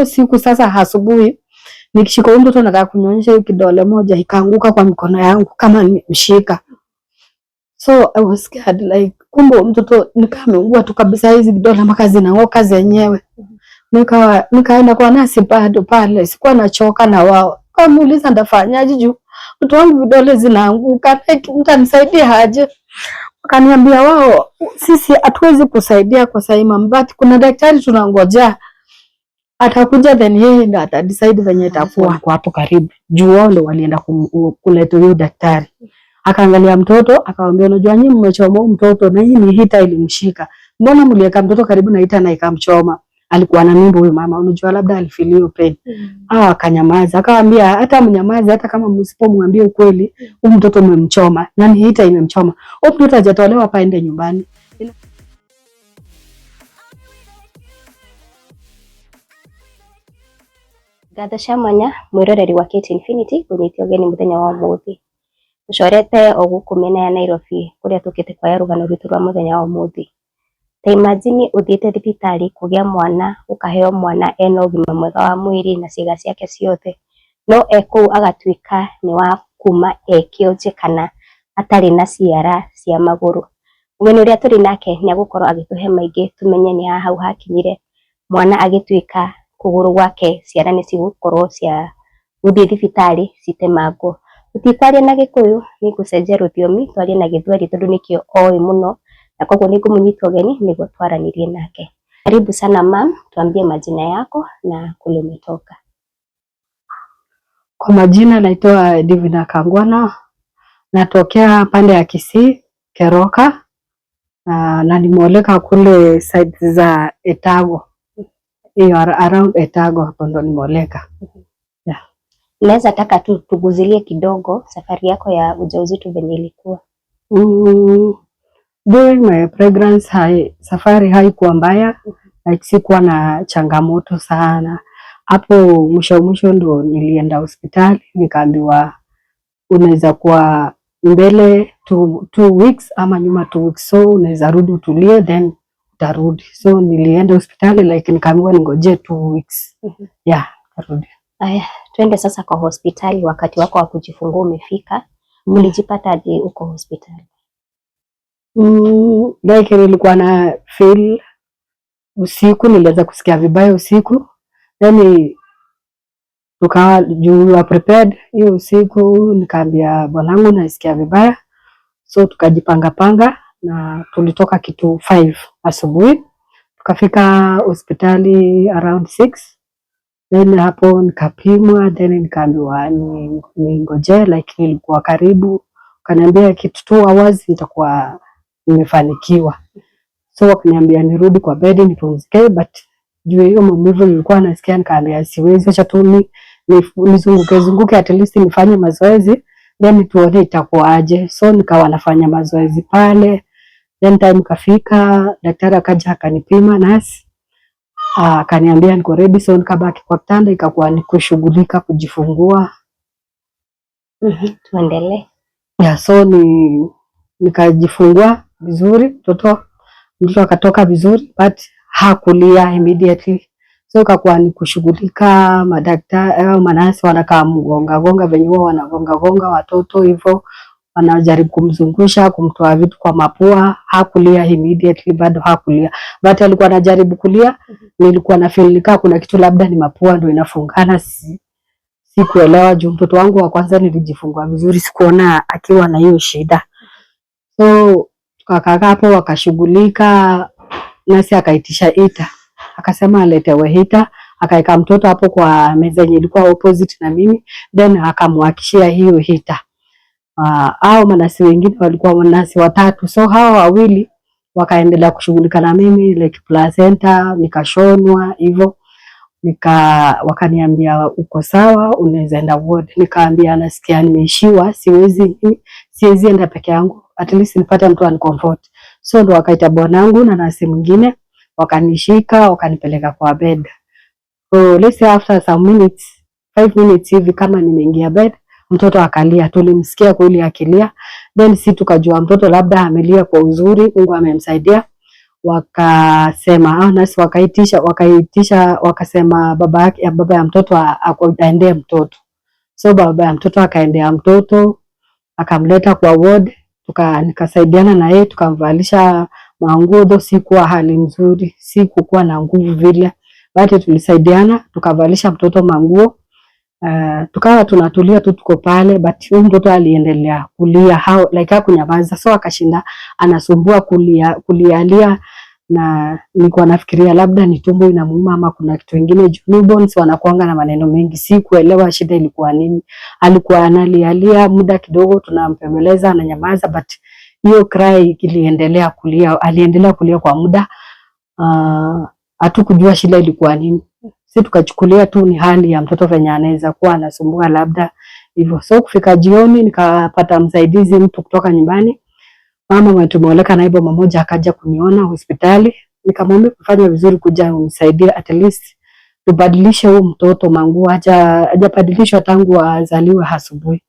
hiyo siku sasa asubuhi nikishika huyo mtoto nataka kunyonyesha, hiyo kidole moja ikaanguka kwa mikono yangu kama nimeshika. So I was scared like kumbe mtoto nikameungua tu kabisa, hizi vidole mpaka zinaoka zenyewe. Nikaenda kwa nasi bado pale, sikuwa nachoka na wao. Kamuuliza ndafanyaje juu mtoto wangu vidole zinaanguka, mtanisaidia aje? Wakaniambia wao sisi hatuwezi kusaidia kwa sasa, but kuna daktari tunangojea atakuja, then yeye ndo atadecide venye itakuwa. Kwa hapo karibu juu wao ndo walienda kuleta huyo daktari. Akaangalia mtoto akamwambia, unajua nyinyi mmechoma mtoto na hii ni hita ilimshika, mbona mliweka mtoto karibu na hita na ikamchoma? Alikuwa na mimba huyo mama, unajua labda alifeel pain. Akanyamaza. Akamwambia hata mnyamaze, hata kama msipomwambia ukweli, huyu mtoto mmemchoma na ni hita imemchoma. Huyo mtoto hajatolewa hapa, aende nyumbani. Gathasha mwanya mwiroreri wa Kate Infinity kunyitio geni muthenya wa umuthi. Tucorete ogukumena ya Nairobi kuria tukite kwa rugano rwitu rwa muthenya wa umuthi. Ta imagine uthiite thibitari kugia mwana, ukaheo mwana ena ugima mwega wa mwiri na ciĩga ciake ciothe, no eku agatuika ni wa kuma ekionje kana atari na ciara cia maguru. Mugeni uria turi nake ni agukorwo agituhe maingi tumenye ni hau hakinyire mwana agituika kuguru gwake ciara ni cigukorwo cia guthii thibitari citemangwo. Tutikwaria na Gikuyu, ni gucenjia rũthiomi twarie na Gĩthweri tondu nikio oi muno, na koguo ni ngumunyita ũgeni niguo twaranirie nake. Karibu sana mam, tuambie majina yako na kule umetoka. Kwa majina naitwa Divina Kangwana, natokea pande ya Kisii, Keroka, na nimeoleka kule side za Etago. Hiyo around Etago hapo ndo nimeoleka. Yeah. Naweza taka tuguzilie kidogo safari yako ya ujauzito venye ilikuwa. During my pregnancy, safari haikuwa mbaya, like sikuwa na changamoto sana. Hapo mwisho ndo nilienda hospitali, nikaambiwa unaweza kuwa mbele 2 weeks ama nyuma 2 weeks, so unaweza rudi utulie then utarudi. So nilienda hospitali like nikaambiwa ningoje 2 weeks. Yeah, karudi. Aya, twende sasa kwa hospitali. Wakati wako wa kujifungua umefika. Ulijipata aje uko hospitali? Like nilikuwa na feel usiku, nilianza kusikia vibaya usiku. Then tukawa you are prepared hiyo usiku, nikaambia bwanangu nasikia vibaya. So tukajipanga na tulitoka kitu 5 asubuhi. Tukafika hospitali around 6. Then hapo nikapimwa, then nikaambiwa ningoje, like nilikuwa karibu. Kaniambia kitu 2 hours nitakuwa nimefanikiwa. So wakaniambia nirudi kwa bed nipumzike, but juu hiyo maumivu nilikuwa nasikia, nikaambia siwezi, acha tu nizunguke at least nifanye mazoezi then tuone itakuwaje. So nikawa nafanya mazoezi pale. Then time kafika, daktari akaja akanipima nasi. Akaniambia niko ready, so nikabaki kwa kitanda, ikakuwa ni kushughulika kujifungua. Tuendelee. Yeah, so nikajifungua vizuri, mtoto akatoka vizuri, but hakulia immediately. So ikakuwa ni kushughulika, madaktari au manasi wanakaa mgonga venye wao wanagonga watoto hivyo, wanajaribu kumzungusha, kumtoa vitu kwa mapua. Hakulia immediately, bado hakulia, but alikuwa anajaribu kulia. Nilikuwa na feel nika kuna kitu labda ni mapua ndio inafungana, sikuelewa juu mtoto wangu wa kwanza nilijifungua vizuri, sikuona akiwa na hiyo shida. So tukakaa hapo wakashughulika, nasi akaitisha hita, akasema aletewe hita, akaeka mtoto hapo kwa meza yenye ilikuwa opposite na mimi, then akamwakishia hiyo hita. Hao manasi wengine walikuwa manasi 3, so hao 2 wakaendelea kushughulika na mimi, like placenta nikashonwa hivyo. Wakaniambia uko sawa, unaweza enda ward. Nikaambia nasikia nimeishiwa, siwezi enda peke yangu, at least nipate mtu anicomfort. So ndo wakaita bwanangu na nasi mwingine, wakanishika wakanipeleka kwa bed. So let's say after some minutes, 5 minutes hivi kama nimeingia bed, mtoto akalia. Tulimsikia kweli akilia, then si tukajua mtoto labda amelia kwa uzuri, Mungu amemsaidia. wakasema nasi wakaitisha wakasema baba ya mtoto aendee mtoto. So baba ya mtoto akaendea mtoto akamleta kwa ward, nikasaidiana na yeye tukamvalisha manguo. Sikuwa hali nzuri, sikuwa na nguvu vile, bado tulisaidiana tukavalisha mtoto manguo. Tukawa tunatulia tu tuko pale, but huyo mtoto aliendelea kulia hakunyamaza. So akashinda anasumbua kulialia, na nilikuwa nafikiria labda ni tumbo inamuuma ama kuna kitu kingine. Newborns wanakuanga na maneno mengi, sikuelewa shida ilikuwa nini. Alikuwa analialia muda kidogo, tunampembeleza ananyamaza, but hiyo cry iliendelea kulia, aliendelea kulia kwa muda. Hatukujua shida ilikuwa nini. Sisi tukachukulia tu ni hali ya mtoto venye anaweza kuwa anasumbua labda hivyo. So kufika jioni nikapata msaidizi mtu kutoka nyumbani. Mama mwenye tumeoleka na hivyo mmoja akaja kuniona hospitali. Nikamwambia kufanya vizuri kuja unisaidie at least tubadilishe huyo mtoto manguo, hajabadilishwa tangu azaliwe asubuhi.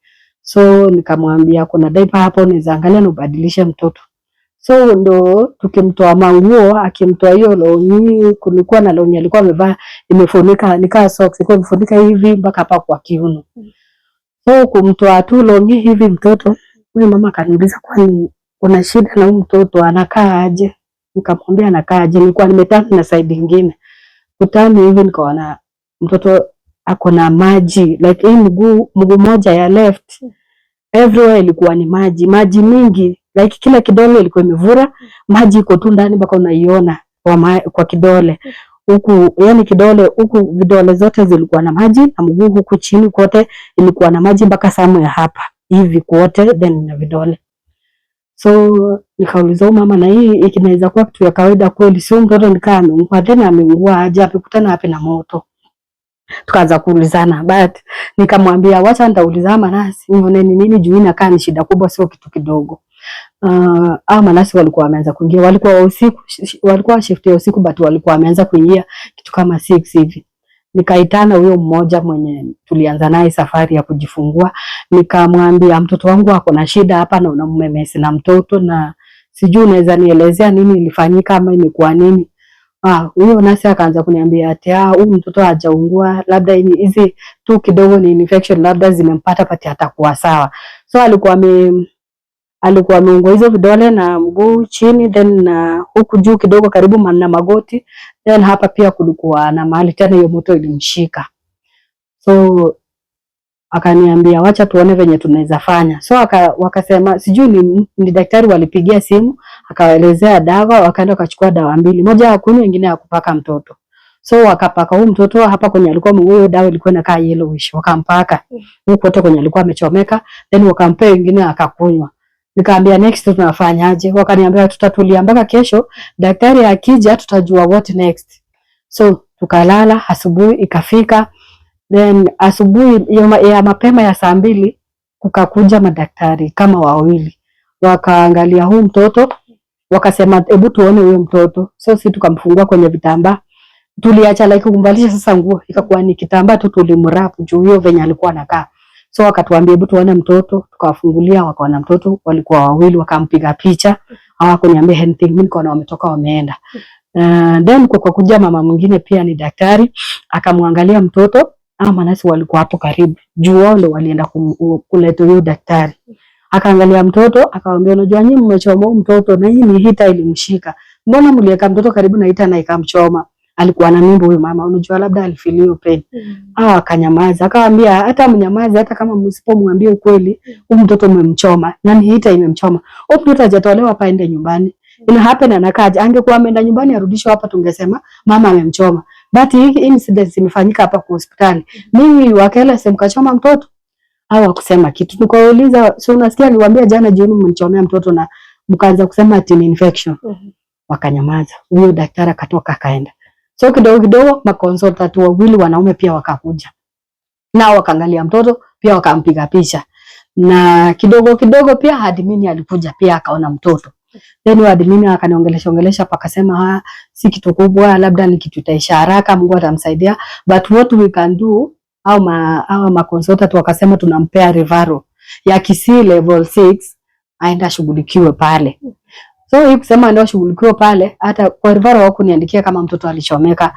So nikamwambia kuna diaper hapo unaweza angalia na ubadilishe mtoto. So ndo tukimtoa manguo, akimtoa hiyo longi, kulikuwa na longi alikuwa amevaa imefunika, nikaa socks ilikuwa imefunika hivi mpaka hapa kwa kiuno. So kumtoa tu longi hivi mtoto, huyo mama akaniuliza kwani kuna shida na huyu mtoto anakaa aje? Nikamwambia anakaa aje, nilikuwa nimetana na side nyingine. Kutani hivi nikaona mtoto ako na maji, like hii mguu moja ya left everywhere ilikuwa ni maji mingi, like kila kidole ilikuwa imevura maji, iko tu ndani mpaka unaiona kwa kidole huku, yani kidole huku vidole zote zilikuwa na maji, na mguu huku chini kote ilikuwa na maji mpaka samu ya hapa hivi kote, then na vidole. So nikauliza mama, na hii inaweza kuwa kitu ya kawaida kweli? Sio mtoto nikaa ameungua, tena ameungua aje, apikutana wapi na moto? Tukaanza kuulizana, but nikamwambia wacha nitauliza manasi nione ni nini juu inakaa ni shida kubwa, sio kitu kidogo. Manasi walikuwa wameanza kuingia, walikuwa usiku, walikuwa shift ya usiku, but walikuwa wameanza kuingia kitu kama 6 hivi. Nikaitana huyo mmoja mwenye tulianza naye safari ya kujifungua, nikamwambia mtoto wangu ako na shida hapa na unamemesi na mtoto, na sijui unaweza nielezea nini ilifanyika ama imekuwa nini? Huyo nasi akaanza kuniambia ati huyu mtoto hajaungua, labda hizi tu kidogo ni infection labda zimempata, pati atakuwa sawa. So alikuwa ameungua hizo vidole na mguu chini, then na huku juu kidogo karibu na magoti, then hapa pia kulikuwa na mahali tena hiyo moto ilimshika. So akaniambia wacha tuone venye tunaweza fanya. So wakasema sijui ni daktari walipigia simu, akawaelezea dawa, wakaenda wakachukua dawa 2, moja ya kunywa nyingine ya kupaka mtoto. So wakapaka huyu mtoto hapa kwenye alikuwa mguu, dawa ilikuwa inakaa yellowish, wakampaka huko kote kwenye alikuwa amechomeka, then wakampea nyingine akakunywa. Nikamwambia next tunafanyaje? Wakaniambia tutatulia mpaka kesho, daktari akija tutajua what next. So tukalala, asubuhi ikafika, then asubuhi ya mapema ya 2:00 kukakuja madaktari kama 2, wakaangalia huyu mtoto, wakasema hebu tuone huyo mtoto. So sisi tukamfungua kwenye vitambaa, tuliacha like kumvalisha sasa nguo, ikakuwa ni kitambaa tu, tulimwrap juu hiyo venye alikuwa anakaa. So wakatuambia hebu tuone mtoto, tukawafungulia, wakaona mtoto, walikuwa 2, wakampiga picha, hawakuniambia anything, mimi nikaona wametoka wameenda. Then kwa kuja mama mwingine pia ni daktari, akamwangalia mtoto, manasi walikuwa hapo karibu, juu wao ndio walienda kuleta huyo daktari. Akaangalia mtoto, akamwambia unajua nyinyi mmechoma mtoto na hii ni hita ilimshika, mbona mliweka mtoto karibu na hita na ikamchoma? Alikuwa na mimba huyo mama, unajua labda alifilio pain. Akanyamaza, akamwambia hata mnyamaze, hata kama msipomwambia ukweli, huyu mtoto mmemchoma, nani hita imemchoma. Huyu mtoto hajatolewa hapa ende nyumbani. Ina happen anakaja, angekuwa ameenda nyumbani arudishwe hapa tungesema mama amemchoma. But hii incident imefanyika hapa kwa hospitali. Mimi wakala semkachoma mtoto. Hawakusema kitu. Nikauliza, so unasikia niwaambia jana jioni mmenichomea mtoto na mkaanza kusema ati ni infection. Wakanyamaza. Huyo daktari akatoka akaenda. So kidogo maconsultant 2 wanaume pia wakakuja. Nao wakaangalia mtoto pia wakampiga picha. Na kidogo pia admin alikuja pia akaona mtoto. Then admin akaniongelesha pakasema si kitu kubwa, labda ni kitu taisha haraka, Mungu atamsaidia, but what we can do au ma consultant wakasema tunampea referral ya Kisii level 6 aenda shughulikiwe pale. So hii kusema ndio shughulikiwa pale, hata kwa referral hawakuniandikia kama mtoto alichomeka,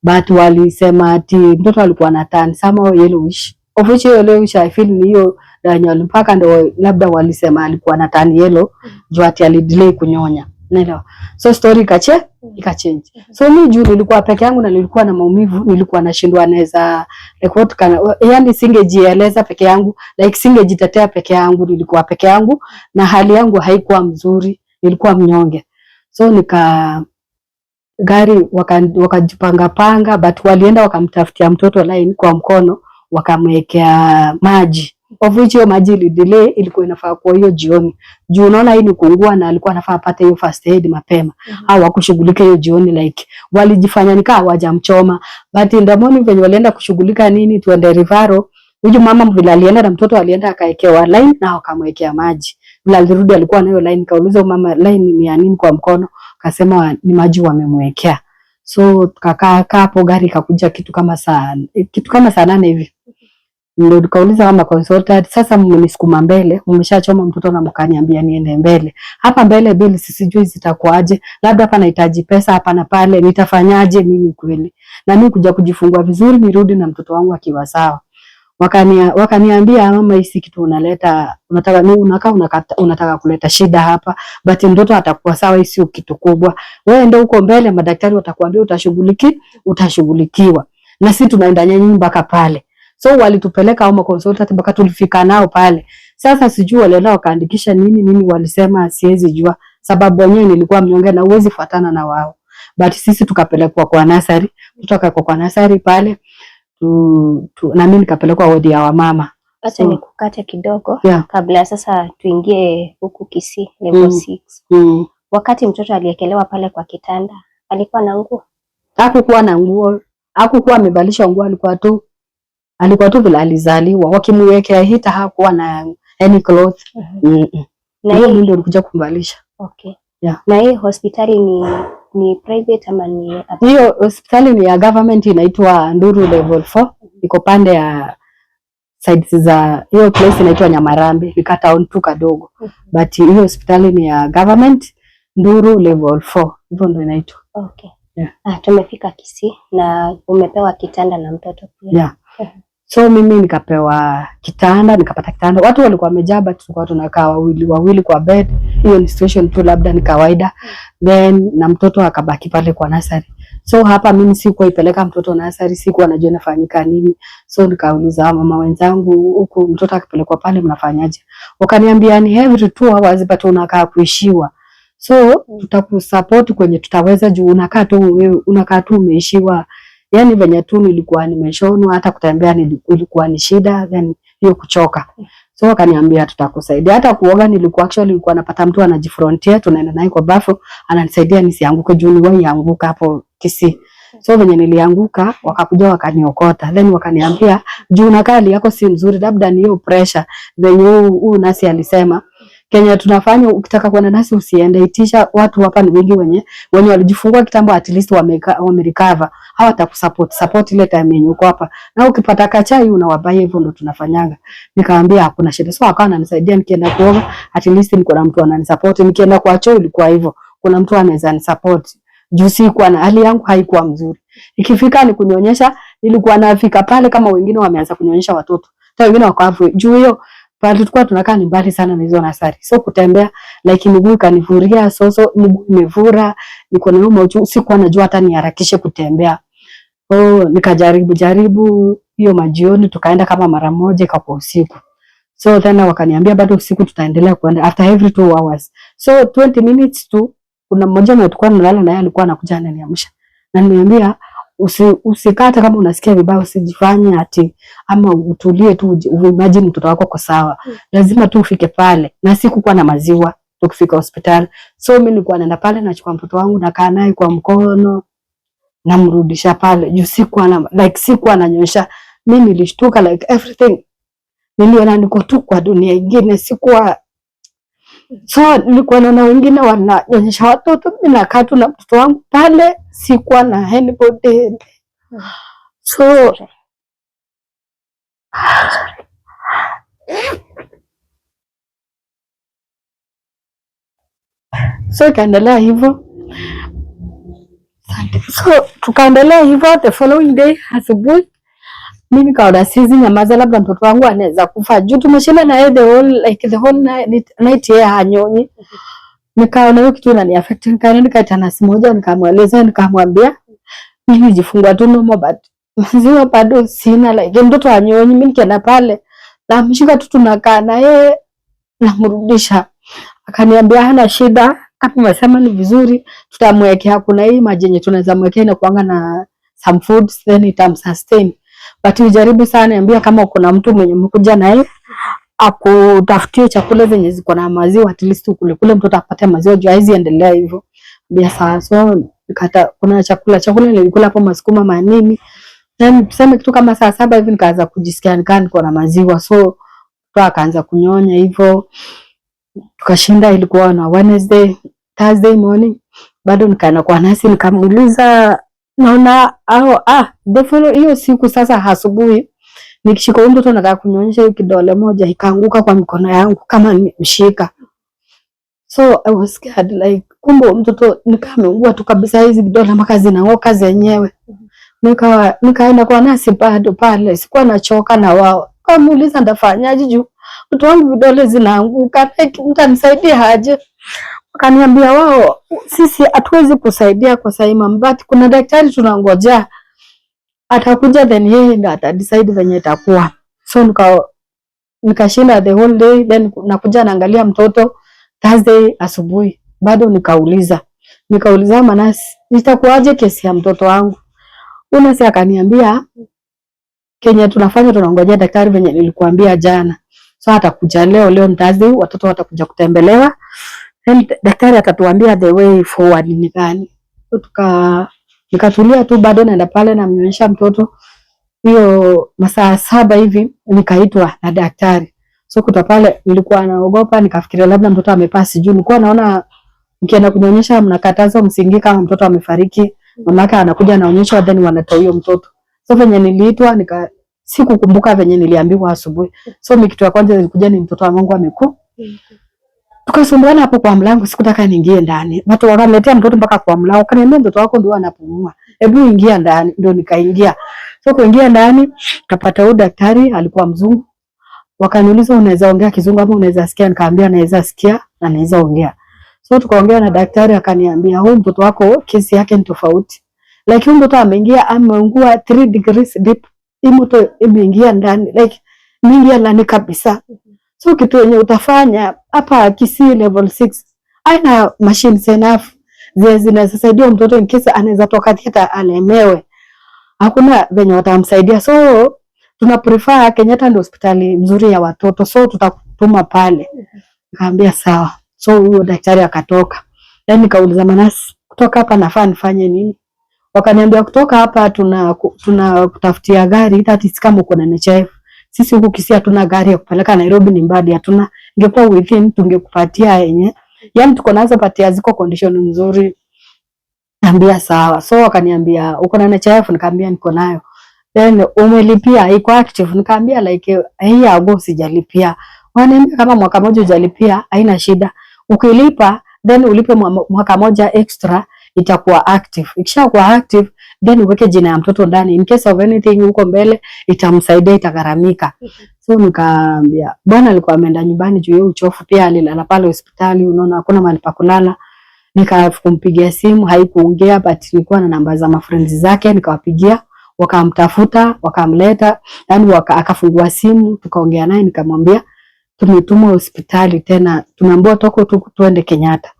but walisema ati mtoto alikuwa na tan somehow yellowish. Of which yellowish I feel ni hiyo Daniel mpaka ndio labda walisema alikuwa na tan yellow juu ati alidelay kunyonya. Unaelewa? So story ikachange. So mimi juu nilikuwa peke yangu na nilikuwa na maumivu, nilikuwa nashindwa naweza record kana, yani singejieleza peke yangu, like singejitetea peke yangu, nilikuwa peke yangu na hali yangu haikuwa mzuri, nilikuwa mnyonge. So gari wakajipanga panga, but walienda wakamtafutia mtoto line kwa mkono, wakamwekea maji. Of which hiyo maji ili delay, ilikuwa inafaa kwa hiyo jioni. Juu unaona hii ni kuungua na alikuwa anafaa apate hiyo first aid mapema. Au wakushughulika hiyo jioni, like walijifanya nikaa hawajamchoma. But in the morning venye walienda kushughulika nini tuende referral, huyu mama vile alienda na mtoto alienda akaekewa line na wakamwekea maji. Vile alirudi alikuwa na hiyo line, kauliza mama line ni ya nini kwa mkono, akasema ni maji wamemwekea. So tukakaa hapo, gari ikakuja kitu kama saa 8 hivi. Ndio nikauliza kama consultant, sasa mmenisukuma mbele, mmeshachoma mtoto na mkaniambia niende mbele. Hapa mbele bili sijui zitakuaje, labda hapa nahitaji pesa hapa na pale, nitafanyaje mimi kweli? Na mimi kuja kujifungua vizuri nirudi na mtoto wangu akiwa sawa. Wakaniambia mama, hisi kitu unaleta, unataka kuleta shida hapa, but mtoto atakuwa sawa, hii sio kitu kubwa. Wewe ndio uko mbele, madaktari watakwambia utashughulikiwa. Na sisi tunaenda nyinyi mpaka pale. So walitupeleka au consultant mpaka tulifika nao pale. Sasa sijui walienda wakaandikisha nini walisema siwezi jua. Sababu wenyewe nilikuwa mnyonge na uwezi fuatana na wao. But sisi tukapelekwa kwa nursery, kutoka kwa nursery pale na mimi nikapelekwa wodi ya wamama. Acha nikukate kidogo kabla sasa tuingie huku Kisii level 6. Wakati mtoto aliekelewa pale kwa kitanda, alikuwa na nguo? Hakukuwa na nguo. Hakukuwa amevalishwa nguo, alikuwa tu vile alizaliwa. Wakimwekea hita hakuwa na any clothes. Na hiyo ndio alikuja kumvalisha. Okay. Yeah. Na hii hospitali ni private ama ni? Hiyo hospitali ni ya government, inaitwa Nduru level 4. Iko pande ya sides za hiyo place inaitwa Nyamarambe, ika town tu kadogo. But hiyo hospitali ni ya government, Nduru level 4. Hivyo ndio inaitwa. Okay. Yeah. Tumefika Kisii na umepewa kitanda na mtoto pia. Yeah. So mimi nikapewa kitanda, nikapata kitanda. Watu walikuwa wamejaa, but tulikuwa tunakaa wawili kwa bed. Hiyo ni situation tu, labda ni kawaida. Then na mtoto akabaki pale kwa nursery. So hapa mimi sikuwa ipeleka mtoto nursery, sikuwa najua nafanyika nini. So nikauliza mama wenzangu, huku mtoto akipelekwa pale mnafanyaje? Wakaniambia ni every 2 hours but unakaa kuishiwa. So tutakusupport kwenye tutaweza, juu unakaa tu umeishiwa. Yani venye tu nilikuwa nimeshonwa, hata kutembea ilikuwa ni shida, then hiyo kuchoka. So wakaniambia tutakusaidia. Hata kuoga nilikuwa napata mtu anajifrontia, tunaenda naye kwa bafu, ananisaidia nisianguke juu nilianguka hapo Kisii. So venye nilianguka, wakakuja wakaniokota. Then wakaniambia juu nakali yako si mzuri, labda ni hiyo pressure. Venye huyu nasi alisema Kenya tunafanya, ukitaka kuenda nasi usiende, itisha watu hapa ni wengi wenye walijifungua kitambo, at least wamerecover. Hawa watakusupport ile time yenye uko hapa. Na ukipata kachai unawabai, hivyo ndo tunafanyanga. Nikamwambia hakuna shida. So akawa ananisaidia nikienda kuoga, at least niko na mtu ananisupport. Nikienda kwa choo ilikuwa hivyo, kuna mtu anaweza nisupport. Juu sikuwa na hali yangu haikuwa mzuri. Ikifika ni kunionyesha, nilikuwa nafika pale kama wengine wameanza kunionyesha watoto. Hata wengine wako hapo. Juu hiyo pale tulikuwa tunakaa ni mbali sana na hizo nursery. So kutembea like miguu kanivuria, miguu imevura, niko na maumivu, sikuwa najua hata niharakishe kutembea. Nikajaribu hiyo majioni, tukaenda kama mara moja kwa usiku. So tena wakaniambia bado usiku tutaendelea kuenda after every 2 hours. So 20 minutes tu, kuna mmoja tulikuwa tunalala naye alikuwa anakuja ananiamsha. Na niambia usikate kama unasikia vibaya, usijifanye ati ama utulie tu, imagine mtoto wako kwa sawa. Lazima tu ufike pale. Na sikuwa na maziwa tukifika hospitali. So mimi nilikuwa naenda pale nachukua mtoto wangu nakaa naye kwa mkono namrudisha pale. Juu sikuwa ananyonyesha. Mimi nilishtuka like everything. Niliona niko tu kwa dunia nyingine, sikuwa. So nilikuwa naona wengine wananyonyesha watoto, mimi nakaa tu na mtoto wangu pale, sikuwa na anybody. So So ikaendelea hivyo. So tukaendelea hivyo. The following day asubuhi mimi nikaona sizi nyamaza, labda mtoto wangu anaweza kufa juu tumeshinda na yeye the whole night yeye hanyonyi. Nikaona hiyo kitu inani affect, nikaita nasi moja, nikamweleza, nikamwambia mimi nijifungua tu normal but maziwa bado sina, like mtoto hanyonyi. Mimi nikienda pale na mshika tu tunakaa na yeye namrudisha. Akaniambia hana shida, kama umesema ni vizuri tutamwekea, kuna hii maji yenye tunaweza mwekea na kuanga na some foods then itam sustain, but ujaribu sana, niambia kama kuna mtu mwenye mkuja naye akutafutie chakula zenye ziko na maziwa, at least kule mtoto apate maziwa juu hizi endelea hivyo. Bia sawa. So nikata kuna chakula nilikula hapo masukuma manini, then tuseme kitu kama saa 7 hivi nikaanza kujisikia niko na maziwa, so tu akaanza kunyonya hivyo. Tukashinda, ilikuwa na Wednesday, Thursday morning bado nikaenda kwa nasi, nikamuuliza naona hiyo siku sasa asubuhi nikishika mtoto nataka kunyonyesha, hiyo kidole moja ikaanguka kwa mikono yangu kama nimeshika. So I was scared, like kumbe mtoto nikameungua tu kabisa, hizi vidole mpaka zinaoka zenyewe. Nikaenda kwa nasi bado pale, sikuwa nachoka na wao. Kamuuliza ndafanyaje juu mtoto wangu vidole zinaanguka, mtanisaidia aje? Wakaniambia wao sisi hatuwezi kusaidia kwa sasa but kuna daktari tunangoja atakuja, then yeye ndo atadecide venye itakuwa. So nikashinda the whole day, then nakuja naangalia mtoto Thursday asubuhi bado nikauliza Manasi, itakuwaje kesi ya mtoto wangu? Unasi akaniambia Kenya tunafanya tunangojea daktari venye nilikuambia jana. So atakuja leo ni Thursday, watoto watakuja kutembelewa. Then daktari atatuambia the way forward ni gani. So nikatulia tu, bado naenda pale na mnyonyesha mtoto. Hiyo masaa 7 hivi nikaitwa na daktari. So kutoka pale nilikuwa naogopa, nikafikiria labda mtoto amepasi juu nilikuwa naona mkienda kunyonyesha mnakataza msingi kama mtoto amefariki, mamake anakuja anaonyesha then wanatoa hiyo mtoto. So venye niliitwa sikukumbuka venye niliambiwa asubuhi. So kitu ya kwanza nilikuja ni mtoto wa Mungu amekufa. Tukasumbuana hapo kwa mlango, sikutaka niingie ndani. Watu wakaniletea mtoto mpaka kwa mlango. Kaniambia mtoto wako ndio anapumua, hebu ingia ndani. Ndio nikaingia. So kuingia ndani kapata huyu daktari alikuwa mzungu. Wakaniuliza unaweza ongea Kizungu ama unaweza sikia? Nikaambia naweza sikia na naweza ongea. So tukaongea na daktari, akaniambia huyu mtoto wako kesi yake ni tofauti. Like huyu mtoto ameingia ameungua 3 degrees deep. Hii moto imeingia ndani, like imeingia ndani kabisa. So kitu yenye utafanya hapa Kisii level 6 aina machines enough zinasaidia mtoto in case anaweza toka theater alemewe. Hakuna venye watamsaidia. So tuna prefer Kenyatta ndio hospitali nzuri ya watoto, so tutakutuma pale. Nikamwambia sawa. So huyo daktari akatoka. Then nikauliza Manasi, kutoka hapa nafaa nifanye nini? Wakaniambia kutoka hapa tunakutafutia gari, hata kama uko na NHIF. Sisi huku Kisii hatuna gari ya kupeleka Nairobi, ni mbali, hatuna. Ingekuwa within tungekupatia yenye. Yaani tuko nazo patia ziko condition nzuri. Niambia sawa. So wakaniambia uko na NHIF? Nikamwambia niko nayo. Then umelipia iko active? Nikamwambia like hii ago sijalipia. Wananiambia kama mwaka mmoja hujalipia haina shida. Ukilipa then ulipe mwaka mmoja extra itakuwa active. Ikishakuwa active then uweke jina ya mtoto ndani, in case of anything huko mbele itamsaidia, itagharamika. So nikaambia bwana alikuwa ameenda nyumbani juu ya uchofu, pia alilala pale hospitali, unaona hakuna mahali pa kulala. Nikampigia simu haikuongea, but nilikuwa na namba za mafriends zake, nikawapigia wakamtafuta wakamleta, yani akafungua simu tukaongea naye, nikamwambia tumetumwa hospitali tena tumeambiwa tuende Kenyatta.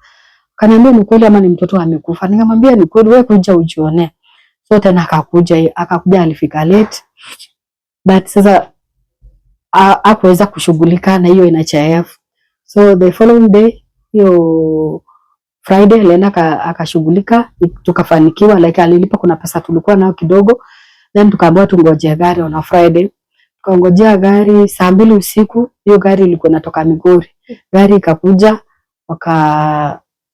Kaniambia ni kweli ama ni mtoto amekufa? Nikamwambia ni kweli, wewe kuja ujione. So tena akakuja alifika late. But sasa hakuweza kushughulika na hiyo NHIF. So the following day, hiyo Friday alienda akashughulika, tukafanikiwa, like alilipa, kuna pesa tulikuwa nayo kidogo. Then tukaambiwa tungoje gari on Friday. Tukangojea gari saa 2 usiku, hiyo gari ilikuwa inatoka Migori. Gari ikakuja,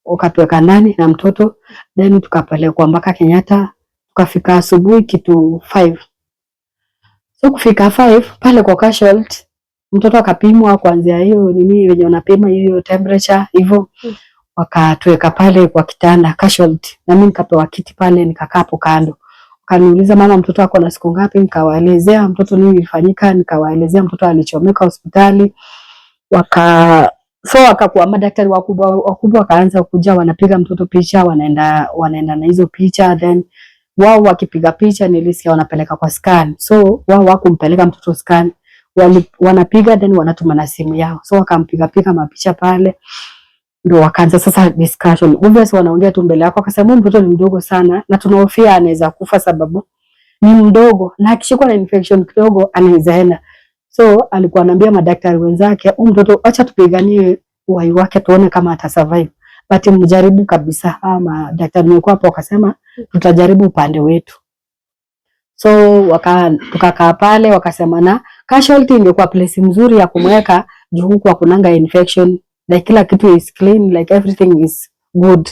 wakatuweka ndani na mtoto, then tukapelekwa mpaka Kenyatta. Tukafika asubuhi kitu 5. So kufika 5 pale kwa casualty, mtoto akapimwa kuanzia hiyo nini wenye unapima hiyo temperature hivyo. wakatuweka pale kwa kitanda casualty, na mimi nikapewa kiti pale nikakaa hapo kando. Wakaniuliza, mama, mtoto wako na siku ngapi? Nikawaelezea mtoto nini ilifanyika, nikawaelezea mtoto alichomeka hospitali. Wakakuwa madaktari wakubwa wakaanza kuja, wanapiga mtoto picha, wanaenda na hizo picha, then wao wakipiga picha nilisikia wanapeleka kwa scan. So wao wakumpeleka mtoto scan, wanapiga then wanatuma na simu yao. So wakampiga mapicha pale, ndio wakaanza sasa discussion. Obviously wanaongea tu mbele yako, akasema mtoto ni mdogo sana na tunahofia anaweza kufa sababu ni mdogo, na akishikwa na infection kidogo anaweza enda. So alikuwa anaambia madaktari wenzake, mtoto acha tupiganie uhai wake tuone kama atasurvive, but mjaribu kabisa. Ama daktari mkuu hapo akasema tutajaribu upande wetu. So tukakaa pale, wakasema na casualty ingekuwa place mzuri ya kumweka juu huku hakunanga infection, like kila kitu is clean, like everything is good.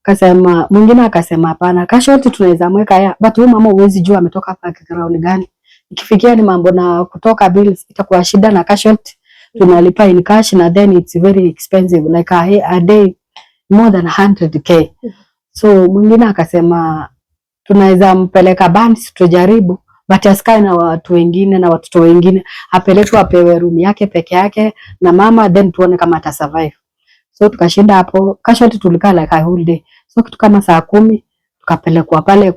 Kasema mwingine akasema hapana, casualty tunaweza mweka ya, but huyu mama huwezi jua ametoka background gani. Ikifikia ni mambo na kutoka bills itakuwa shida, na casualty tunalipa in cash na then it's very expensive, like a day more than 100k. So mwingine akasema tunaweza mpeleka Burns tujaribu, but asikae na watu wengine na watoto wengine, apelekwe apewe room yake peke yake na mama, then tuone kama ata survive. So tukashinda hapo, casualty tulikaa like a whole day. So kitu kama saa 10 tukapelekwa pale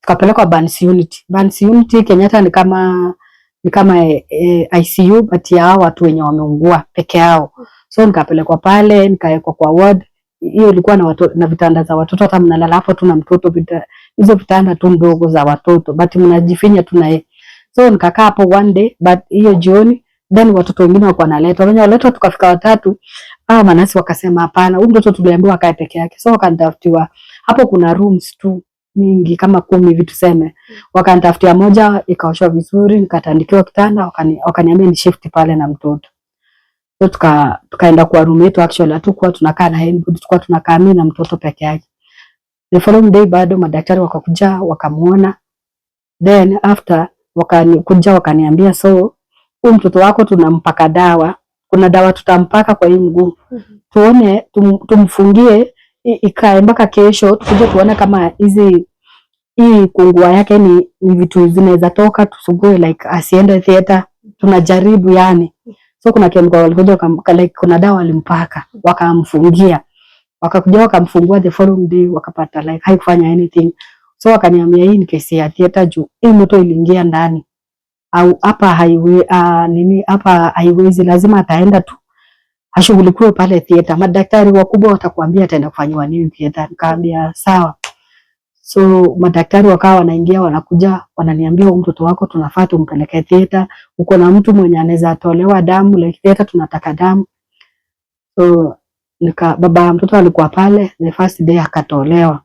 tukapelekwa Burns unit. Burns unit Kenyatta ni kama ICU, but ya watu wenye wameungua peke yao. So nikapelekwa pale, nikawekwa kwa ward. Hiyo ilikuwa na vitanda za watoto, hata mnalala hapo tu na mtoto, hizo vitanda tu ndogo za watoto, but mnajifinya tu naye. So nikakaa hapo one day, but hiyo jioni then watoto wengine wako wanaletwa, tukafika 3. Manasi wakasema hapana, huyu mtoto tuliambiwa akae peke yake. So wakanitafutiwa hapo, kuna rooms tu mingi kama 10 hivi tuseme. Wakanitafutia moja ikaoshwa vizuri, nikatandikiwa kitanda, wakaniambia ni shift pale na mtoto. So tukaenda kwa room yetu, actually hatukuwa tunakaa na yeye, tulikuwa tunakaa mimi na mtoto peke yake. The following day bado madaktari wakakuja wakamuona, then after wakakuja wakaniambia, so huyu mtoto wako tunampaka dawa, kuna dawa tutampaka kwa hii mguu, tuone tumfungie ikae mpaka kesho, tuje tuone kama hii kungua yake ni vitu zinaweza toka, tusugue like asiende theater, tunajaribu yani. So kuna chemical walikuja like kuna dawa walimpaka, wakamfungia, wakakuja wakamfungua. The following day wakapata like haikufanya anything. So wakaniambia hii ni kesi ya theater juu hii moto iliingia ndani, au hapa haiwezi, lazima ataenda tu ashughulikiwe pale theater. Madaktari wakubwa watakwambia ataenda kufanywa nini theater. Nikamwambia sawa. So madaktari wakawa wanaingia, wanakuja wananiambia, mtoto wako tunafaa tumpeleke theater, uko na mtu mwenye anaweza tolewa damu, like theater tunataka damu. So baba mtoto alikuwa pale, the first day akatolewa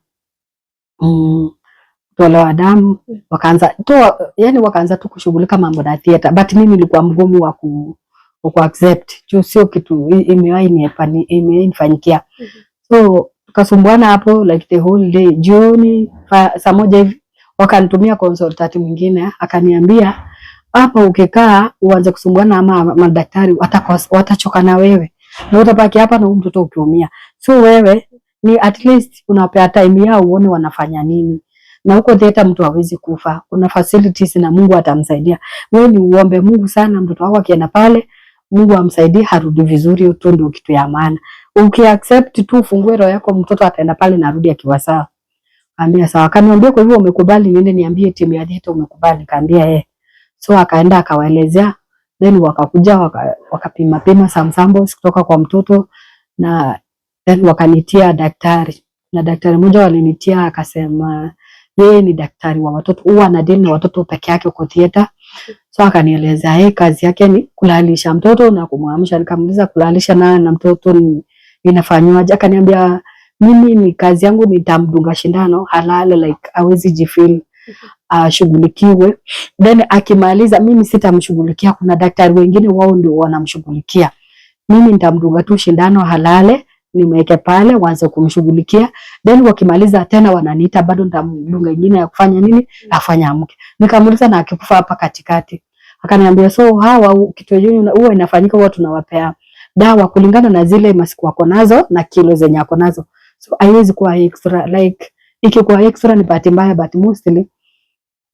tolewa damu, wakaanza tu kushughulika mambo na theater, but mimi nilikuwa mgumu wa ku accept juu sio kitu imenifanyikia. So tukasumbuana hapo like the whole day. Jioni saa 1 hivi wakanitumia consultant mwingine, akaniambia hapa ukikaa uanze kusumbuana ama madaktari watachoka na wewe na utapaki hapa na mtoto ukiumia. So wewe ni at least unapea time yao uone wanafanya nini, na huko theater mtu hawezi kufa, kuna facilities na Mungu atamsaidia. Wewe ni uombe Mungu sana, mtoto wako akienda pale Mungu amsaidie harudi vizuri. Hiyo ndio kitu ya maana. Ukiaccept tu ufungue roho yako, mtoto ataenda pale na arudi akiwa sawa. Kaambia sawa. Kaniambia kwa hivyo umekubali niende niambie timu ya theater umekubali? Kaambia So akaenda akawaelezea, then wakakuja wakapima some samples kutoka kwa mtoto, na then wakanitia daktari. Na daktari mmoja walinitia akasema yeye ni daktari wa watoto, huwa anadeal na watoto peke yake kwa theater. So akanieleza kazi yake ni kulalisha mtoto na kumwamsha. Nikamuuliza kulalisha na mtoto inafanywaje? Akaniambia mimi ni kazi yangu nitamdunga shindano halale, like hawezi jifeel shughulikiwe, then akimaliza mimi sitamshughulikia, kuna daktari wengine wao ndio wanamshughulikia. Mimi nitamdunga tu shindano halale, nimeweke pale waanze kumshughulikia, then wakimaliza tena wananiita bado nitamdunga nyingine ya kufanya nini, afanya amke. Nikamuuliza na akikufa hapa katikati? Akaniambia so hawa kitu yenyewe huwa inafanyika, huwa tunawapea dawa kulingana na zile masiku wako nazo na kilo zenye ako nazo. So haiwezi kuwa extra, like ikikuwa extra ni bahati mbaya, but mostly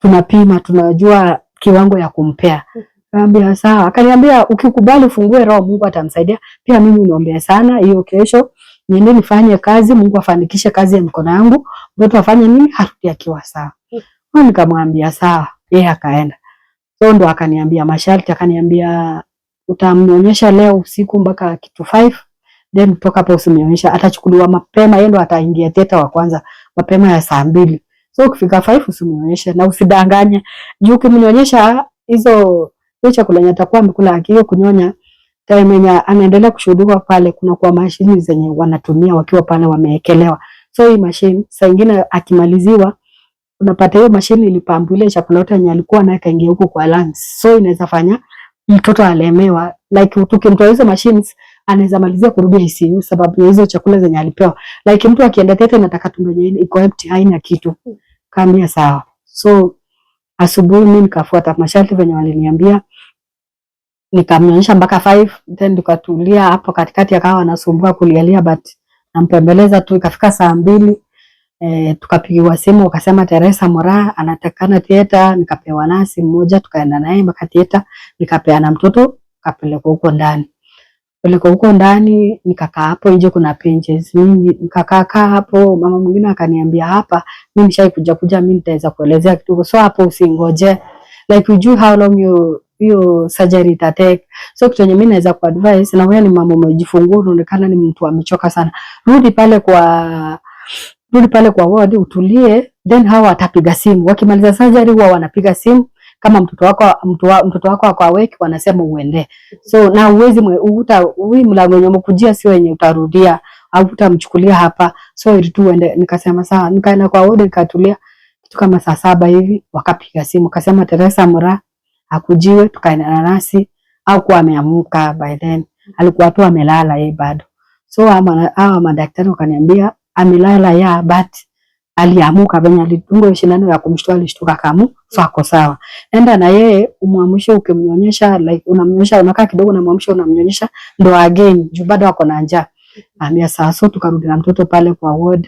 tunapima, tunajua kiwango ya kumpea. Kaambia sawa. Akaniambia ukikubali ufungue roho, Mungu atamsaidia. Pia mimi niombe sana hiyo kesho niende nifanye kazi, Mungu afanikishe kazi ya mikono yangu, mtoto afanye nini, harudi akiwa sawa. Nikamwambia sawa, yeye akaenda. So ndo akaniambia masharti, akaniambia utamnyonyesha leo usiku mpaka kitu 5, then kutoka hapo usimnyonyesha, atachukuliwa mapema, yeye ndo ataingia theater wa kwanza mapema ya saa 2. So ukifika 5 usimnyonyeshe na usidanganye. Juu ukimnyonyesha hiyo chakula yenye atakuwa amekula akiwa kunyonya, time yenye anaendelea kushuhudiwa pale, kuna kwa mashini zenye wanatumia wakiwa pale wameekelewa. So hii mashine saa nyingine akimaliziwa, unapata hiyo mashine ilipambule chakula yote yenye alikuwa naye kaingia huko kwa lungs. So inaweza fanya mtoto alemewa, like tukimtoa hizo machines anaweza malizia kurudi ICU sababu ya hizo chakula zenye alipewa. Like mtu akienda theater nataka tumbo yenyewe iko empty, haina kitu. Kaambia sawa. So asubuhi mimi nikafuata masharti venye waliniambia, nikamnyonyesha mpaka 5, then tukatulia hapo katikati, akawa anasumbua kulialia, but nampembeleza tu. Ikafika saa 2, tukapigiwa simu, wakasema Teresa Mora anatakana theater. Nikapewa nasi mmoja, tukaenda naye mpaka theater, nikapeana mtoto, kapeleka huko ndani. Peleka huko ndani, nikakaa hapo nje, kuna pinches mingi, nikakaa hapo. Mama mwingine akaniambia hapa, mimi nishaikuja mimi nitaweza kuelezea kidogo. So hapo usingoje, like you how long your surgery ita take. So kitu yenye mimi naweza kuadvise, na wewe ni mama umejifungua, unaonekana ni mtu amechoka sana, rudi pale kwa ward utulie, then hawa watapiga simu. Wakimaliza surgery huwa wanapiga simu, kama mtoto wako ako awake wanasema uende. So na uwezi huyu mlango wenye umekujia sio wenye utarudia au utamchukulia hapa, so ili tu uende. Nikasema sawa, nikaenda kwa ward, nikatulia. Kitu kama saa 7 hivi wakapiga simu, akasema Teresa Mora akujiwe. Tukaenda na nasi, au kuwa ameamuka by then, alikuwa tu amelala yeye bado. So hawa madaktari wakaniambia amelala ya, but aliamuka venye alidungwa shindano ya kumshtua, alishtuka kamu, so ako sawa. Enda na yeye umwamshe, ukimnyonyesha like unamnyonyesha, unakaa kidogo na mwamshe, unamnyonyesha ndo again juu bado ako na njaa. Ambia sawa. So tukarudi na mtoto pale kwa ward,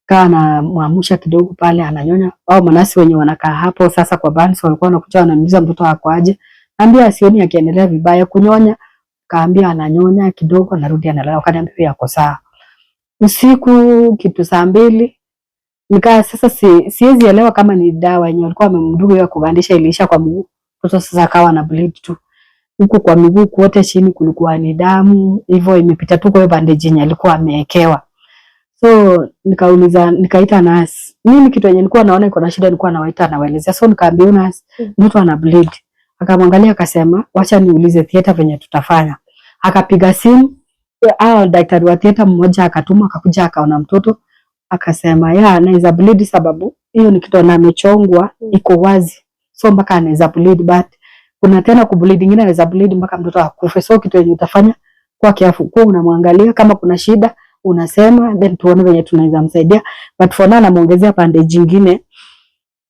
kana mwamsha kidogo pale ananyonya. Au manasi wenye wanakaa hapo sasa kwa bans walikuwa wanakuja wananiuliza mtoto wako aje. Ambia asioni akiendelea vibaya kunyonya, kaambia ananyonya kidogo anarudi analala. Wakaniambia yako sawa. Usiku kitu saa 2 nikaa sasa siwezi elewa kama ni dawa yenye walikuwa wamemdugu ya kugandisha iliisha kwa mguu. Mtoto sasa akawa na bleed tu. Huko kwa miguu kote chini kulikuwa ni damu, hivyo imepita tu kwa hiyo bandage yenye alikuwa amewekewa. So nikaita nurse. Mimi kitu yenye nilikuwa naona iko na shida, nilikuwa nawaita nawaelezea. So nikaambia nurse, mtoto ana bleed. Akamwangalia akasema, wacha niulize theater venye tutafanya. Akapiga simu, daktari wa theater mmoja akatuma, akakuja akaona mtoto. Akasema anaweza bleed sababu hiyo ni kitu na amechongwa iko wazi. So mpaka anaweza bleed, but kuna tena kubleed nyingine anaweza bleed mpaka mtoto akufe. So kitu yenye utafanya kwa kiafu, kwa unamwangalia kama kuna shida unasema, then tuone venye tunaweza msaidia. But for now namuongezea bandage nyingine.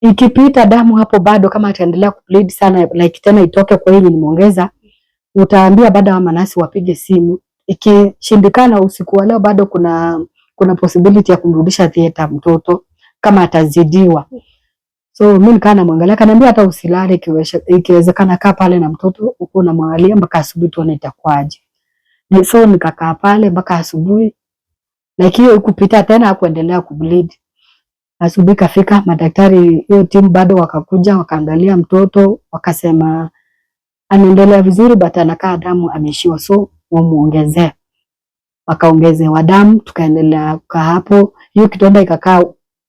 Ikipita damu hapo bado kama ataendelea kubleed sana, like tena itoke kwa hiyo nimeongeza, utaambia baada ya manasi wapige simu. Ikishindikana usiku wa leo bado kuna possibility ya kumrudisha theater mtoto kama atazidiwa. So mimi nikaa namwangalia, kaniambia hata usilale, ikiwezekana kaa pale na mtoto uko unamwangalia mpaka asubuhi tuone itakwaje. So nikakaa pale mpaka asubuhi, like hiyo ikupita tena kuendelea kubleed. Asubuhi kafika, madaktari hiyo timu bado wakakuja wakaangalia mtoto, wakasema anaendelea vizuri but anakaa damu ameishiwa, so wamuongezee. Wakaongezewa damu, tukaendelea kwa hapo. Hiyo kidonda ikakaa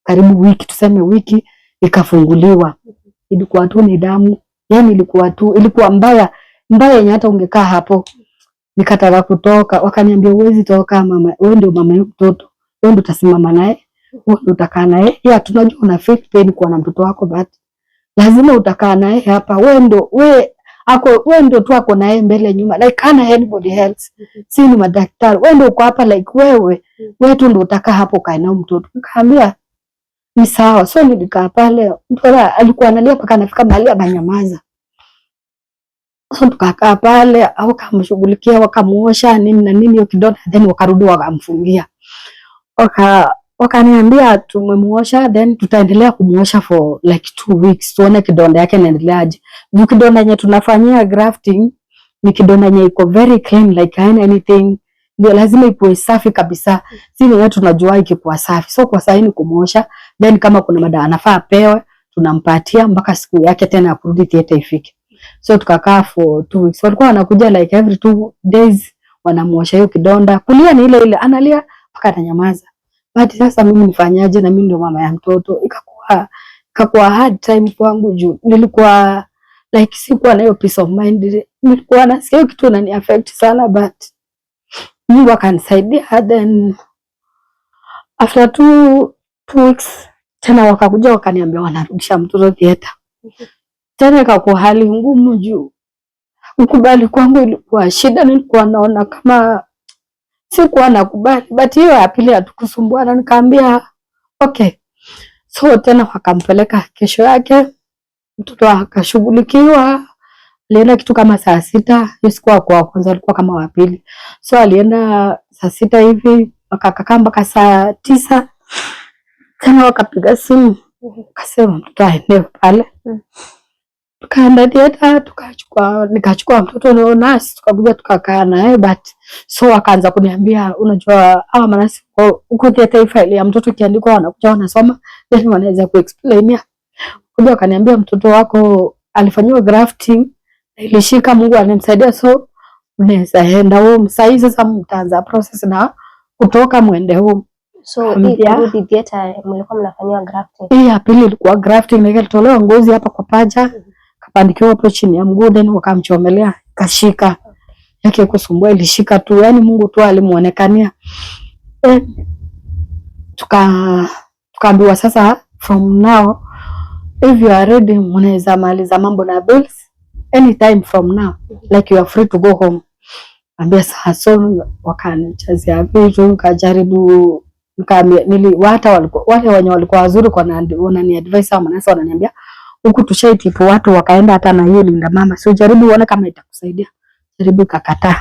karibu wiki, tuseme wiki, ikafunguliwa. Ilikuwa tu ni damu, yani ilikuwa mbaya yenye hata ungekaa hapo. Nikataka kutoka, wakaniambia uwezi toka mama, wewe ndio mama yako mtoto, wewe ndio utasimama naye, wewe ndio utakaa naye. Tunajua una fake pain kwa na mtoto wako, but lazima utakaa naye hapa. Wewe ndio tu ako naye mbele nyuma, like hana anybody else. Si ni madaktari, wewe ndio uko hapa, like wewe tu ndio utakaa hapo kae na mtoto. Nikamwambia ni sawa. So nilikaa pale, mtoto alikuwa analia mpaka anafika mahali ananyamaza. So tukakaa pale au kamshughulikia, wakamuosha nini na nini hiyo kidonda, then wakarudi wakamfungia. Wakaniambia tumemuosha, then tutaendelea kumuosha for like 2 weeks tuone kidonda yake inaendeleaje. Juu kidonda yenye tunafanyia grafting ni kidonda yenye iko very clean, like haina anything. Ndio lazima ikuwe safi kabisa. Sisi wenyewe tunajua ikikuwa safi. So kwa sasa ni kumuosha, then kama kuna madawa anafaa pewe tunampatia mpaka siku yake tena ya kurudi theater ifike. So tukakaa for 2 weeks. Walikuwa wanakuja like every 2 days wanamuosha hiyo kidonda. Kulia ni ile ile, analia mpaka ananyamaza. But sasa mimi nifanyaje, na mimi ndio mama ya mtoto. Ikakuwa hard time kwangu juu nilikuwa like sikuwa na hiyo peace of mind. Nilikuwa nasikia kitu inani affect sana, but Mungu akanisaidia. Then after 2 weeks tena wakakuja wakaniambia wanarudisha mtoto theater. Tena ikakuwa hali ngumu juu ukubali kwangu ilikuwa shida. Nilikuwa naona kama sikuwa nakubali, but hiyo ya pili hatukusumbuana. Nikaambia okay. So tena wakampeleka kesho yake, mtoto akashughulikiwa. Alienda kitu kama saa 6, hiyo siku kwa kwanza alikuwa kama wa pili. So alienda saa 6 hivi, akakaa mpaka saa 9. Tena wakapiga simu, akasema mtoto aende pale. Tukaenda theater, nikachukua mtoto na nurse, tukakuja tukakaa naye. But so akaanza kuniambia, unajua hawa manasi uko theater, file ya mtoto kiandikwa wanakuja wanasoma, then wanaweza kuexplainia. Kuja akaniambia mtoto wako alifanywa grafting, ilishika, Mungu alimsaidia, so unaweza enda home. Sasa sasa mtaanza process na kutoka muende home. So hii kurudi theater mlikuwa mnafanywa grafting? Hii ya pili ilikuwa grafting, na ilitolewa ngozi hapa kwa paja, kapandikiwa hapo chini ya mguu, then wakamchomelea, kashika. Yake kusumbua ilishika tu, yani Mungu tu alimuonekania. Tukaambiwa sasa from now if you are ready mnaweza maliza mambo na bills anytime from now, like you are free to go home. Ambia sasa, so wakanichezea vitu, kajaribu wale wenye walikuwa wazuri kwa wanani advice au manasa wananiambia huku tushaitipo watu wakaenda hata na hiyo linda mama, so jaribu uone kama itakusaidia. Jaribu kakataa.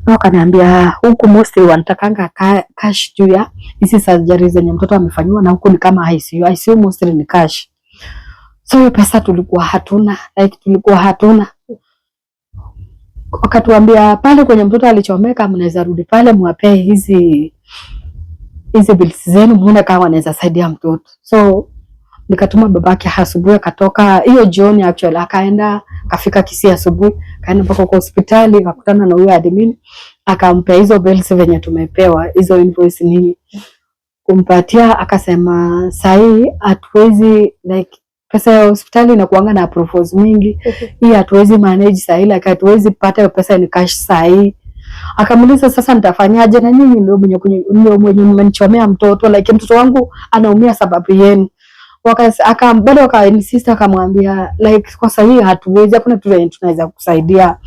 Wakaniambia huku mostly wanatakanga cash juu ya hizi surgery zenye mtoto amefanywa, na huku ni kama ICU mostly ni cash. So hiyo pesa tulikuwa hatuna. Wakatuambia pale kwenye mtoto alichomeka mnaweza rudi pale muwapee hizi bills zenu muone kama wanaweza saidia mtoto. So nikatuma babake asubuhi, akatoka hiyo jioni actually, akaenda kafika Kisii asubuhi, kaenda mpaka kwa hospitali, akakutana na huyo admin, akampea hizo bills venye tumepewa hizo invoice nini kumpatia. Akasema sahi hatuwezi, like pesa ya hospitali inakuanga na approvals mingi, hii hatuwezi manage sahi, like hatuwezi pata hiyo pesa ni cash sahi. Akamuuliza sasa nitafanyaje, na nyinyi ndio mwenye mmenichomea mtoto, like mtoto wangu anaumia sababu yenu. Bado insist, akamwambia like kwa sahihi hatuwezi, hakuna kitu tunaweza kusaidia.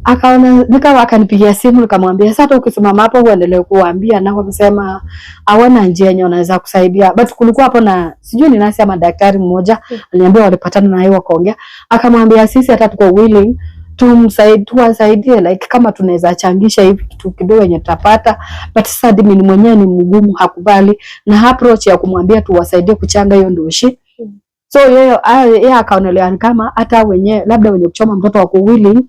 Akaona nikawa akanipigia simu, nikamwambia sasa ukisimama hapo uendelee kuambia, na wamesema hawana njia yenye wanaweza kusaidia. But kulikuwa hapo na sijui ni nasi ama daktari mmoja aliniambia walipatana na yeye wakaongea, akamwambia sisi hata tuko willing tuwasaidie, like kama tunaweza changisha hivi kitu kidogo yenye tutapata. But sasa admin mwenyewe ni mgumu, hakubali na approach ya kumwambia tuwasaidie kuchanga hiyo ndio shi. So yeye akaonelea kama hata wenyewe labda wenye kuchoma mtoto wako willing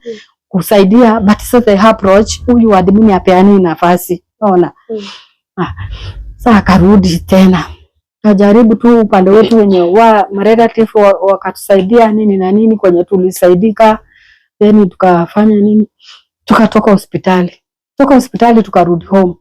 kusaidia, but sasa the approach huyu admin apeani nafasi, unaona. Sasa akarudi tena, najaribu tu upande wetu wenye wa relative wakatusaidia nini na nini kwenye tulisaidika. Then tukafanya nini, tukatoka hospitali. Tukarudi home.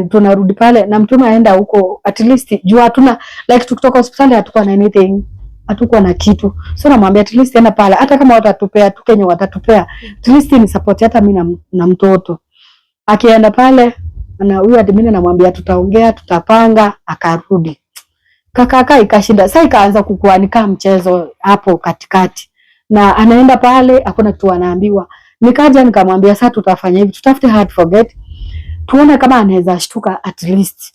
Tunarudi pale na mtume aenda huko, at least jua hatuna like tukitoka hospitali hatukuwa na anything, hatukuwa na kitu. So namwambia at least enda pale, hata kama watatupea tu Kenya watatupea, at least ni support hata mimi na mtoto. Akienda pale na huyu admin anamwambia tutaongea, tutapanga. Akarudi kaka ikashinda. Sasa ikaanza kukuanika mchezo hapo katikati, na anaenda pale hakuna kitu anaambiwa. Nikaja nikamwambia sasa tutafanya hivi, tutafute hard forget tuone kama anaweza shtuka at least.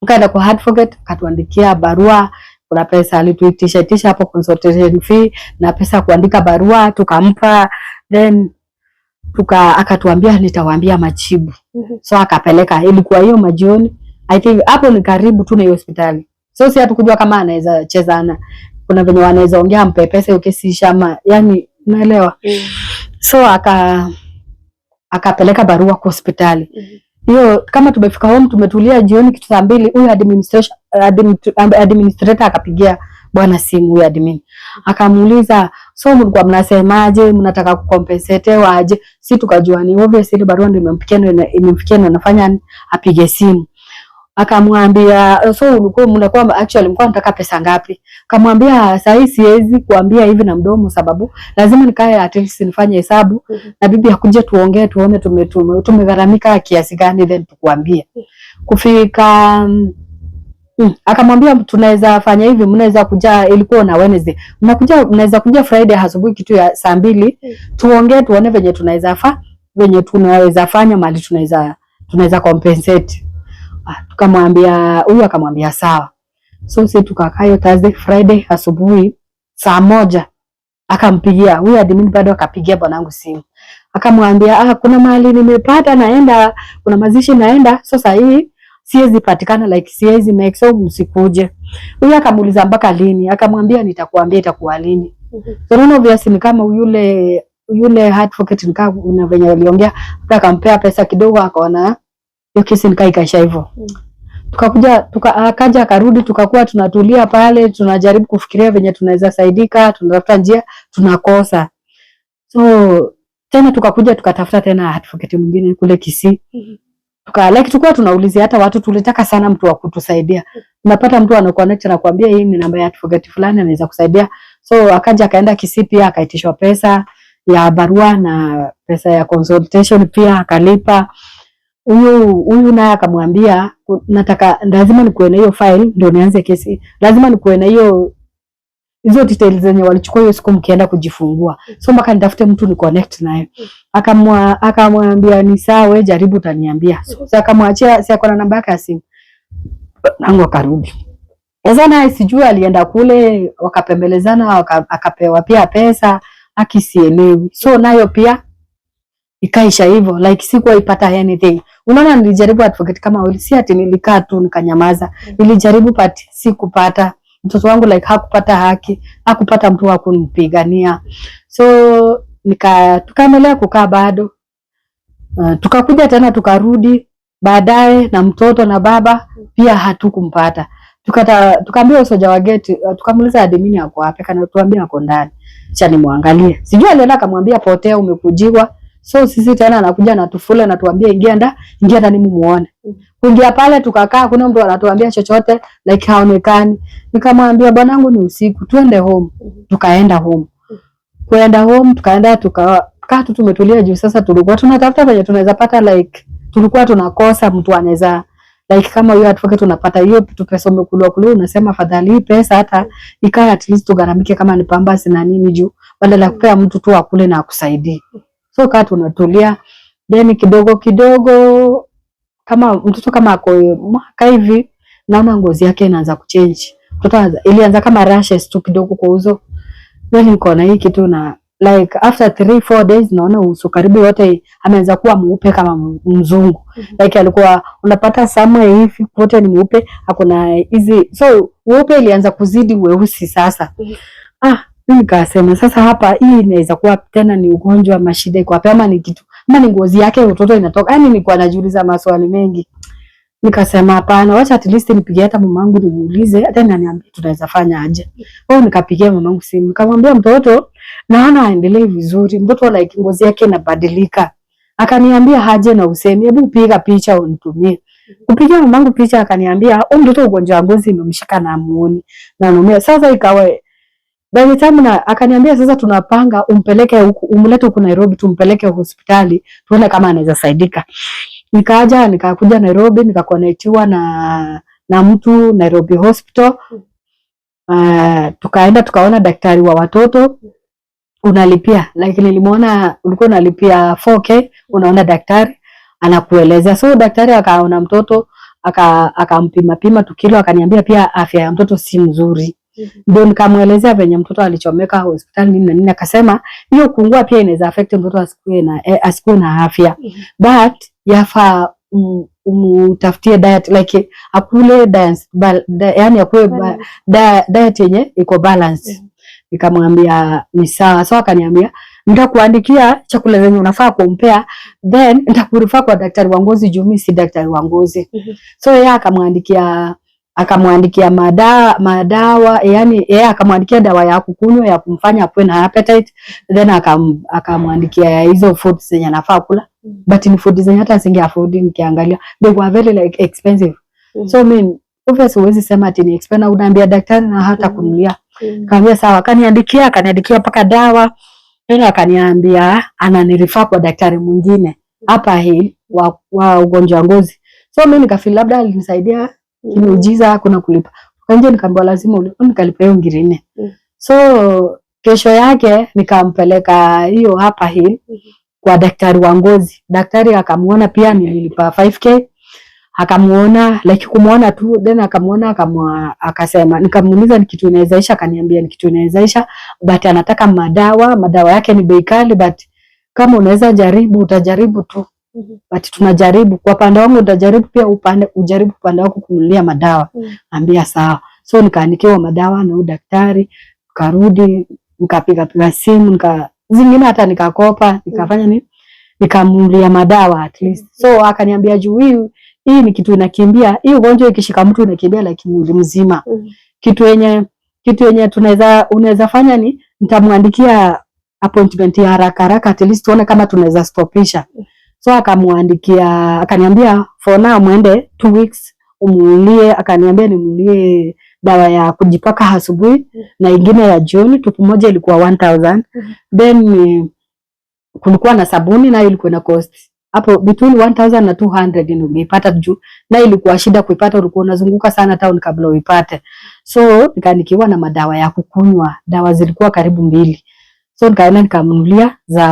Nikaenda kwa hard forget, akatuandikia barua kuna pesa alituitisha hapo consultation fee na pesa kuandika barua tukampa, then akatuambia nitawaambia majibu. So akapeleka, ilikuwa hiyo majioni, I think hapo ni karibu tu na hiyo hospitali. So si hatukujua kama anaweza chezana, kuna venye wanaweza ongea mpe pesa hiyo kesi shama, yani unaelewa. So akapeleka barua kwa hospitali. Hiyo kama tumefika home tumetulia jioni kitu saa 2, huyu administrator akapigia bwana simu, huyu admin akamuuliza, so mlikuwa mnasemaje, mnataka kucompensate waje? Si tukajua ni obviously barua ndio imemfikia na anafanya apige simu. Akamwambia, so ulikuwa mnakuwa actually mlikuwa mnataka pesa ngapi? Akamwambia sasa hii siwezi kuambia hivi na mdomo, sababu lazima nikae at least nifanye hesabu na bibi akuje tuongee tuone tumegharamika kiasi gani, then tukuambie. Kufika akamwambia tunaweza fanya hivi, mnaweza kuja, ilikuwa na Wednesday, mnaweza kuja Friday asubuhi kitu ya saa 2 tuongee tuone venye tunaweza fanya mali tunaweza compensate. Tukamwambia, huyu akamwambia sawa. So sisi tukakaa hiyo Thursday, Friday asubuhi saa 1 akampigia huyu admin, bado akapigia bwanangu simu akamwambia, kuna mahali nimepata naenda, kuna mazishi naenda, so sasa hii siwezi patikana, like siwezi make, so msikuje. Huyu akamuuliza mpaka lini, akamwambia nitakuambia itakuwa lini. So no obviously ni kama yule advocate nikaa na venye waliongea, akampea pesa kidogo, akaona hiyo kesi ikaisha hivyo. Akaja akarudi, tukakuwa tunatulia pale, tunajaribu kufikiria venye tunaweza saidika, tunatafuta njia, tunakosa. So tena tukakuja tukatafuta tena advocate mwingine kule Kisii. Tulikuwa tunaulizia hata watu, tulitaka sana mtu wa kutusaidia. Unapata mtu anaconnect na kuambia hii ni namba ya advocate fulani anaweza kusaidia. So akaenda Kisii pia, akaitishwa pesa ya barua na pesa ya consultation pia akalipa. Huyu naye akamwambia, lazima nikuwe na hiyo file ndio nianze kesi, lazima nikuwe na hizo details zenye walichukua hiyo siku mkienda kujifungua, so mpaka nitafute mtu ni connect naye. Akamwambia ni sawa, wewe jaribu utaniambia. So akamwachia, si akona namba yake ya simu, nangu akarudi. Sasa naye sijui alienda kule wakapembelezana, akapewa pia pesa akisielewi. So nayo pia ikaisha hivyo, like sikuwa ipata anything. Unaona, nilijaribu advocate kama wewe, si ati nilikaa tu nikanyamaza. Nilijaribu but sikupata. Mtoto wangu like hakupata haki, hakupata mtu wa kunipigania. So tukaendelea kukaa bado. Tukakuja tena tukarudi baadaye na mtoto na baba pia hatukumpata. Tukaambia soja wa gate, tukamuuliza admin yako wapi, kana tuambia ako ndani. Acha nimwangalie. Sijui alienda akamwambia potea, umekujiwa. So sisi tena anakuja na tufule na tuambia ingia ndani mumuone. Kuingia pale tukakaa, kuna mtu anatuambia chochote, like haonekani. Nikamwambia bwanangu ni usiku, tuende home. Tukaenda home. Tukaenda tukaa tu tumetulia juu sasa tulikuwa tunatafuta venye tunaweza pata, like tulikuwa tunakosa mtu anaweza, like kama hiyo advocate tunapata hiyo pesa umekuliwa unasema fadhali hii pesa hata ikae at least tugaramike kama ni pambasi na nini juu, badala ya kupea mtu tu akule na akusaidie. So kaa tunatulia, then kidogo kama mtoto kama ako mwaka hivi, naona ngozi yake inaanza kuchange. Mtoto ilianza kama rashes tu kidogo kwa uso. Then niko na hii kitu na like after 3-4 days naona uso karibu yote ameanza kuwa mweupe kama mzungu. Like alikuwa unapata somewhere hivi kote ni mweupe, hakuna hizi. So weupe ilianza kuzidi weusi sasa. Mimi nikasema sasa hapa hii inaweza kuwa tena ni ugonjwa, mashida iko hapa ama ni kitu, ama ni ngozi yake mtoto inatoka. Yaani nilikuwa najiuliza maswali mengi. Nikasema hapana, wacha at least nipigie hata mamangu nimuulize, hata niambie tunaweza fanya aje. Nikapigia mamangu simu, nikamwambia mtoto naona aendelee vizuri, mtoto like ngozi yake inabadilika. Akaniambia haje na usemi, hebu piga picha unitumie. Kupigia mamangu picha, akaniambia mtoto ugonjwa wa ngozi umemshika na amuoni na anaumia. Sasa ikawa by the time akaniambia sasa tunapanga umpeleke huku, umlete huku Nairobi, tumpeleke hospitali tuone kama anaweza saidika. Nikakuja Nairobi, nikakonektiwa na mtu Nairobi Hospital. Tukaenda tukaona daktari wa watoto, unalipia, like nilimuona ulikuwa unalipia 4K, unaona daktari anakueleza. So daktari akaona mtoto, akampima tu kilo, akaniambia pia afya ya mtoto si nzuri. Ndio nikamuelezea venye mtoto alichomeka hospitali nini na nini, akasema hiyo kuungua pia inaweza affect mtoto asikuwe na afya. But yafaa umutafutie diet like akule diet, yani akule diet yenye iko balance. Nikamwambia ni sawa. So akaniambia nitakuandikia chakula zenye unafaa kumpea, then nitakurifaa kwa daktari wa ngozi juu mimi si daktari wa ngozi. So yeye akamwandikia madawa, yani yeye akamwandikia dawa ya kukunywa ya kumfanya akuwe na appetite, then akamwandikia hizo foods zenye anafaa kula. But ni food zenye hata singe afford, nikiangalia they were very like expensive. So mimi obviously huwezi sema ati ni expensive, unaambia daktari na hata kunulia. Kaambia sawa, akaniandikia paka dawa. Tena akaniambia ananirifaa kwa daktari mwingine hapa hii wa ugonjwa ngozi. So mimi nikafeel labda alinisaidia kimuujiza, kuna kulipa. Kanje nikaambiwa lazima ulipe, nikalipa hiyo ngiri 4. So kesho yake nikampeleka hiyo hapa hii kwa daktari wa ngozi. Daktari akamuona pia, nililipa 5k. Akamuona like kumuona tu, then akamuona akasema, nikamuuliza ni kitu inawezaisha, akaniambia ni kitu inawezaisha but anataka madawa yake ni bei kali, but kama unaweza jaribu utajaribu tu. But tunajaribu kwa pande wangu, utajaribu pia ujaribu pande wako kununulia madawa. Ambia sawa. So nikaandikiwa madawa na daktari, karudi nikapiga simu, zingine hata nikakopa, nikafanya nini, nikamunulia madawa at least. So akaniambia juu hii ni kitu inakimbia, hii ugonjwa ikishika mtu inakimbia like mwili mzima. Kitu yenye unaweza fanya ni nitamwandikia appointment ya haraka at least tuone kama tunaweza stopisha. So akamuandikia, akaniambia for now muende 2 weeks umulie. Akaniambia nimulie dawa ya kujipaka asubuhi na ingine ya jioni, tupu moja ilikuwa 1000. Then kulikuwa na sabuni na ilikuwa na cost hapo between 1000 na 200 ungeipata juu, na ilikuwa shida kuipata, ulikuwa unazunguka sana town kabla uipate. So nikaandikiwa na madawa ya kukunywa, dawa zilikuwa karibu 2. So nikaenda nikamnunulia za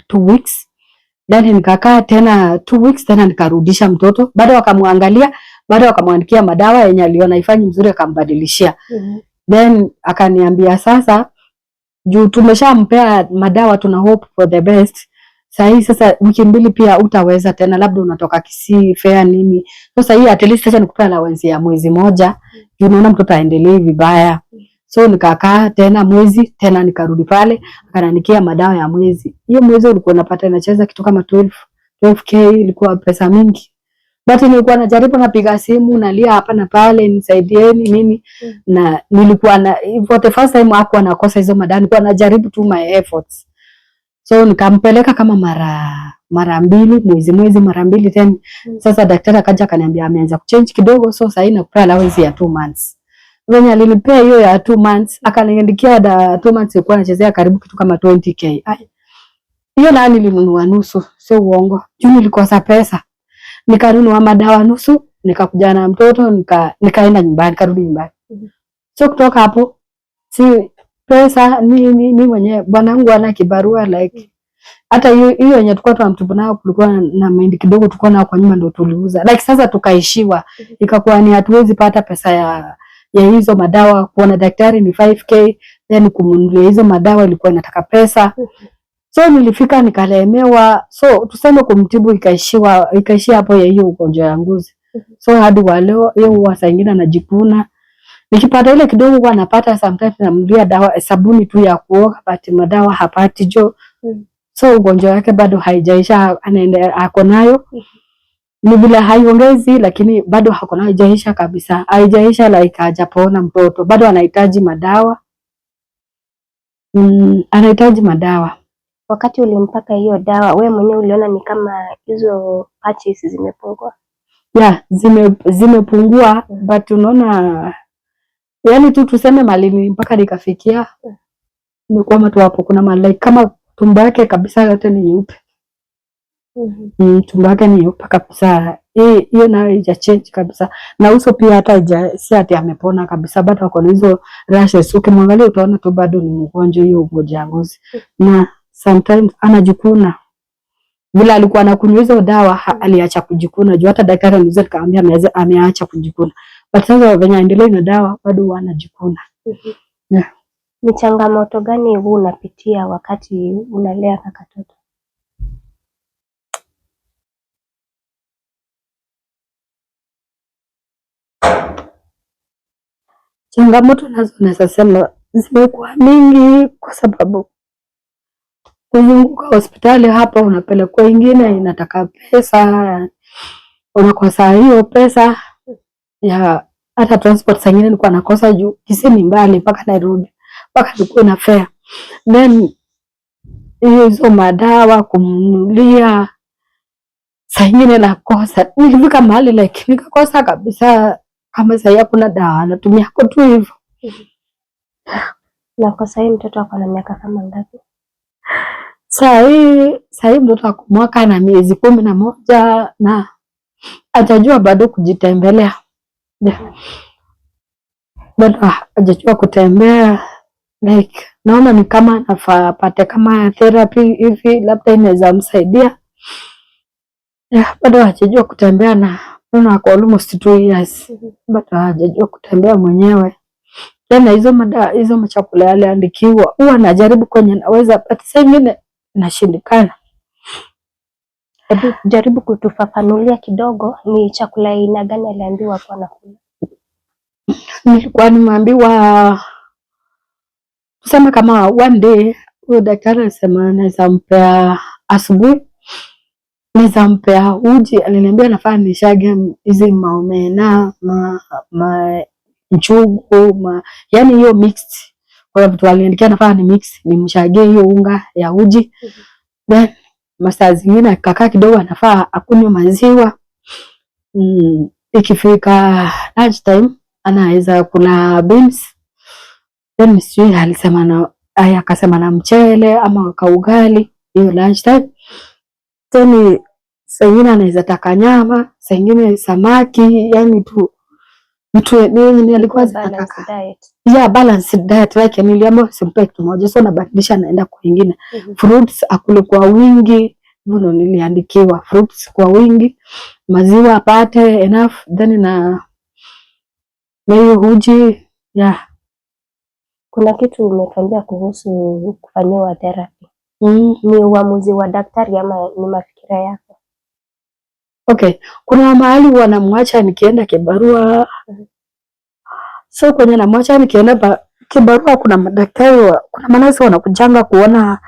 2 weeks. Then nikakaa tena 2 weeks, tena nikarudisha mtoto, bado wakamwangalia, bado wakamwandikia madawa yenye aliona ifanye mzuri, akambadilishia. Then akaniambia sasa juu tumeshampea madawa, tuna hope for the best. Sasa wiki 2 pia utaweza tena, labda unatoka Kisii fair nini. Sasa hii at least acha nikupea allowance ya mwezi moja, juu naona mtoto aendelee vibaya. So nikakaa tena mwezi, tena nikarudi pale, akaniandikia madawa ya mwezi. Hiyo mwezi ulikuwa unapata inacheza kitu kama 12k, ilikuwa pesa mingi. But nilikuwa najaribu, napiga simu, nalia hapa na pale, nisaidieni nini. Na nilikuwa na for the first time hakuwa nakosa hizo madawa, nilikuwa najaribu tu my efforts. So nikampeleka kama mara 2 mwezi mara 2 tena. Sasa daktari akaja akaniambia ameanza kuchange kidogo, so sasa inakupea allowance ya 2 months. Wenye alinipea hiyo ya 2 months, akaniandikia da 2 months ilikuwa nachezea karibu kitu kama 20k. Hiyo na nilinunua nusu, sio uongo. Juu nilikosa pesa. Nikanunua madawa nusu, nikakuja na mtoto, nikaenda nyumbani, karudi nyumbani. So kutoka hapo si pesa mimi mwenyewe, bwanangu ana kibarua like hata hiyo yenye tulikuwa tunamtubu nao, kulikuwa na mahindi kidogo tulikuwa nao kwa nyumba, ndio tuliuza. Like sasa tukaishiwa, ikakuwa ni hatuwezi pata pesa ya hizo madawa. Kuona daktari ni 5k, then kumnunulia hizo madawa ilikuwa inataka pesa. So nilifika nikalemewa, so tuseme kumtibu ikaishia hapo ya hiyo ugonjwa ya ngozi. So hadi wa leo hiyo huwa saa nyingine anajikuna. Nikipata ile kidogo kwa napata, sometimes namnunulia dawa sabuni tu ya kuoga, but madawa hapati jo. So ugonjwa wake bado haijaisha, anaendelea ako nayo. Ni vile haiongezi, lakini bado hako nayo, haijaisha kabisa. Haijaisha like hajapona mtoto. Bado anahitaji madawa. Anahitaji madawa. Wakati ulimpaka hiyo dawa, wewe mwenyewe uliona ni kama hizo patches zimepungua? Yeah, zimepungua, but unaona yani tu tuseme malini mpaka nikafikia ni kwamba tu hapo kuna mali kama tumbo yake kabisa yote ni nyeupe. Tumbo yake ni nyeupe kabisa. Hiyo nayo haija change kabisa. Na uso pia hata si ati amepona kabisa, bado ako na hizo rashes. Ukimwangalia utaona tu bado ni mgonjwa hiyo ugonjwa wa ngozi. Na sometimes anajikuna. Bila alikuwa anakunywa hizo dawa aliacha kujikuna. Juu hata daktari anaweza kaambia ameacha kujikuna. But sasa venye aendelee na dawa bado anajikuna. Yeah. Ni changamoto gani huu unapitia wakati unalea katoto? Changamoto nazo naweza sema zimekuwa mingi, kwa sababu kuzunguka hospitali hapa unapelekwa, ingine inataka pesa, unakosa hiyo pesa ya hata transport. Saa ingine nilikuwa nakosa juu Kisii ni mbali mpaka Nairobi, mpaka nilikuwa na fare, then hizo madawa kumnunulia, saa ingine nakosa. Nilifika mahali like nikakosa kabisa, kama saa hii hakuna dawa, natumia kwa tu hivyo. Na kwa sasa mtoto ako na miaka kama ngapi? Saa hii mtoto ako mwaka na miezi 11 na hajajua bado kujitembelea. Bado hajajua kutembea, like naona ni kama nafaa apate kama therapy hivi, labda inaweza msaidia. Bado hajajua kutembea, na naona ako almost 2 years, bado hajajua kutembea mwenyewe. Tena hizo machakula yale andikiwa, huwa najaribu kwenye naweza, but saa ingine nashindikana. Hebu jaribu kutufafanulia kidogo, ni chakula aina gani aliambiwa kwa nakula? Nilikuwa nimeambiwa tuseme kama one day huyo daktari alisema naweza mpea asubuhi, naweza mpea uji. Aliniambia nafaa nishage hizi maomena njugu yani hiyo mixed. Kwa vitu aliniandikia nafaa ni mix, nimshagie hiyo unga ya uji. Then masaa zingine kakaa kidogo anafaa akunywe maziwa. Ikifika lunch time anaweza kula beans. Then sijui alisema akasema na mchele ama kaugali hiyo lunch time. Then saa ingine anaweza taka nyama, saa ingine samaki, yani tu mtu nini alikuwa anataka. Balanced diet like niliambiwa simpe kitu moja, so nabadilisha naenda kwa nyingine. Fruits akule kwa wingi, hivyo niliandikiwa fruits kwa wingi, maziwa apate enough, then na hiyo uji. Kuna kitu umetuambia kuhusu kufanyiwa therapy. Ni uamuzi wa daktari ama ni mafikira yako? Okay, kuna mahali wanamwacha nikienda kibarua. So kwenye namwacha nikienda kibarua, kuna madaktari kuna manesi wanakujanga kuona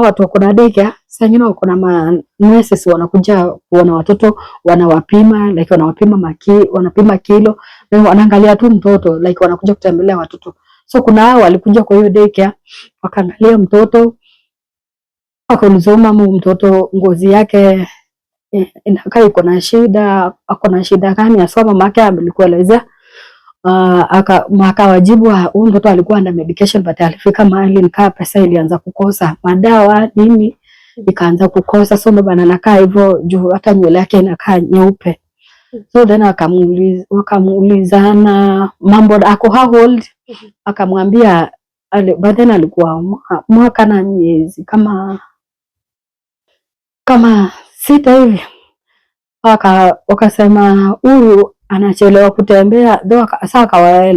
watu wako na daycare. Saa nyingine kuna nurses wanakuja kuona watoto, wanawapima like wanapima kilo, na wanaangalia tu mtoto like wanakuja kutembelea watoto. So kuna hao walikuja kwa hiyo daycare, wakaangalia mtoto, wakauliza mtoto ngozi yake inakaa iko na shida, ako na shida gani hasa. Mama yake alikuelezea, akawajibu huyu mtoto alikuwa na medication, but alifika mahali nikaa pesa ilianza kukosa, madawa nini ikaanza kukosa. So ndo bana nakaa hivyo juu hata nywele yake inakaa nyeupe. So then wakamuulizana mambo ako how old, akamwambia but then alikuwa mwaka na miezi kama 6 hivi. Wakasema huyu anachelewa kutembea, sasa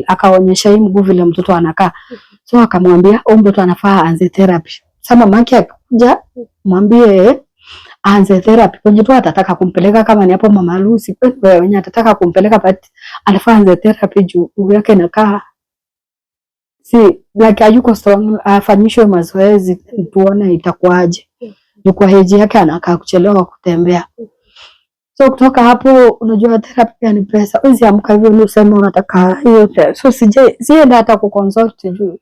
akaonyesha hii mguu vile mtoto anakaa. So akamwambia huyu mtoto anafaa aanze therapy. Sasa mamake akakuja mwambie aanze therapy. Kwenye tu atataka kumpeleka kama ni hapo Mama Lucy, wenye atataka kumpeleka, but anafaa aanze therapy juu mguu yake inakaa like hayuko strong, afanyishwe mazoezi tuone itakuwaje. Kwa age yake anakaa kuchelewa kutembea. So kutoka hapo unajua therapy ni pesa. Uwezi amka hivyo ni useme unataka hiyo. So sienda hata kuconsult juu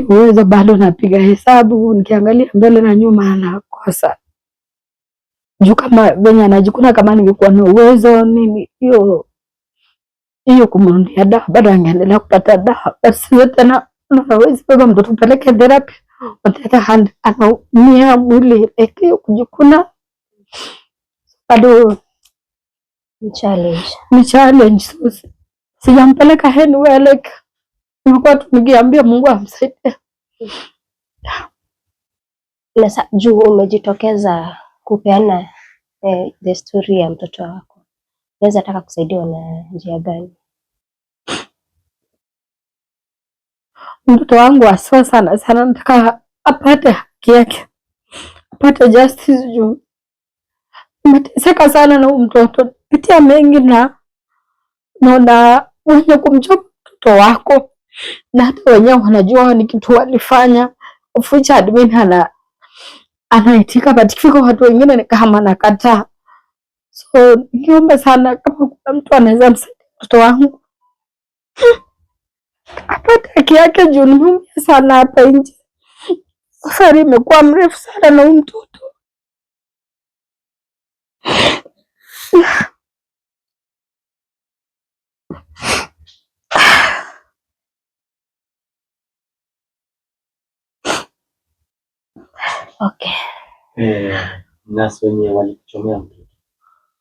uwezo bado napiga hesabu, nikiangalia mbele na nyuma nakosa. Juu kama venye anajikuna kama ningekuwa na uwezo nini hiyo kumnunulia dawa, bado angeendelea kupata dawa. Basi tena unaweza beba mtoto upeleke therapy, on the other hand anaumia mwili hiyo kujikuna bado ni challenge. Sijampeleka anywhere like nilikuwa tu nikiambia Mungu amsaidie. Na juu umejitokeza kupeana the story ya mtoto wako, unaweza taka kusaidiwa na njia gani? mtoto wangu asiwa sana sana, nataka apate haki yake, apate justice juu nimeteseka sana na mtoto, pitia mengi na naona wenye kumchoma mtoto wako na hata wenyewe wanajua ni kitu walifanya, uficha admin anaitika, but kifika watu wengine ni kama nakataa. So niombe sana kama kuna mtu anaweza msaidia mtoto wangu apate haki yake juu nimeumia sana hapa nje. Safari imekuwa mrefu sana na mtoto. Okay. Nasi wenye walikuchomea mtoto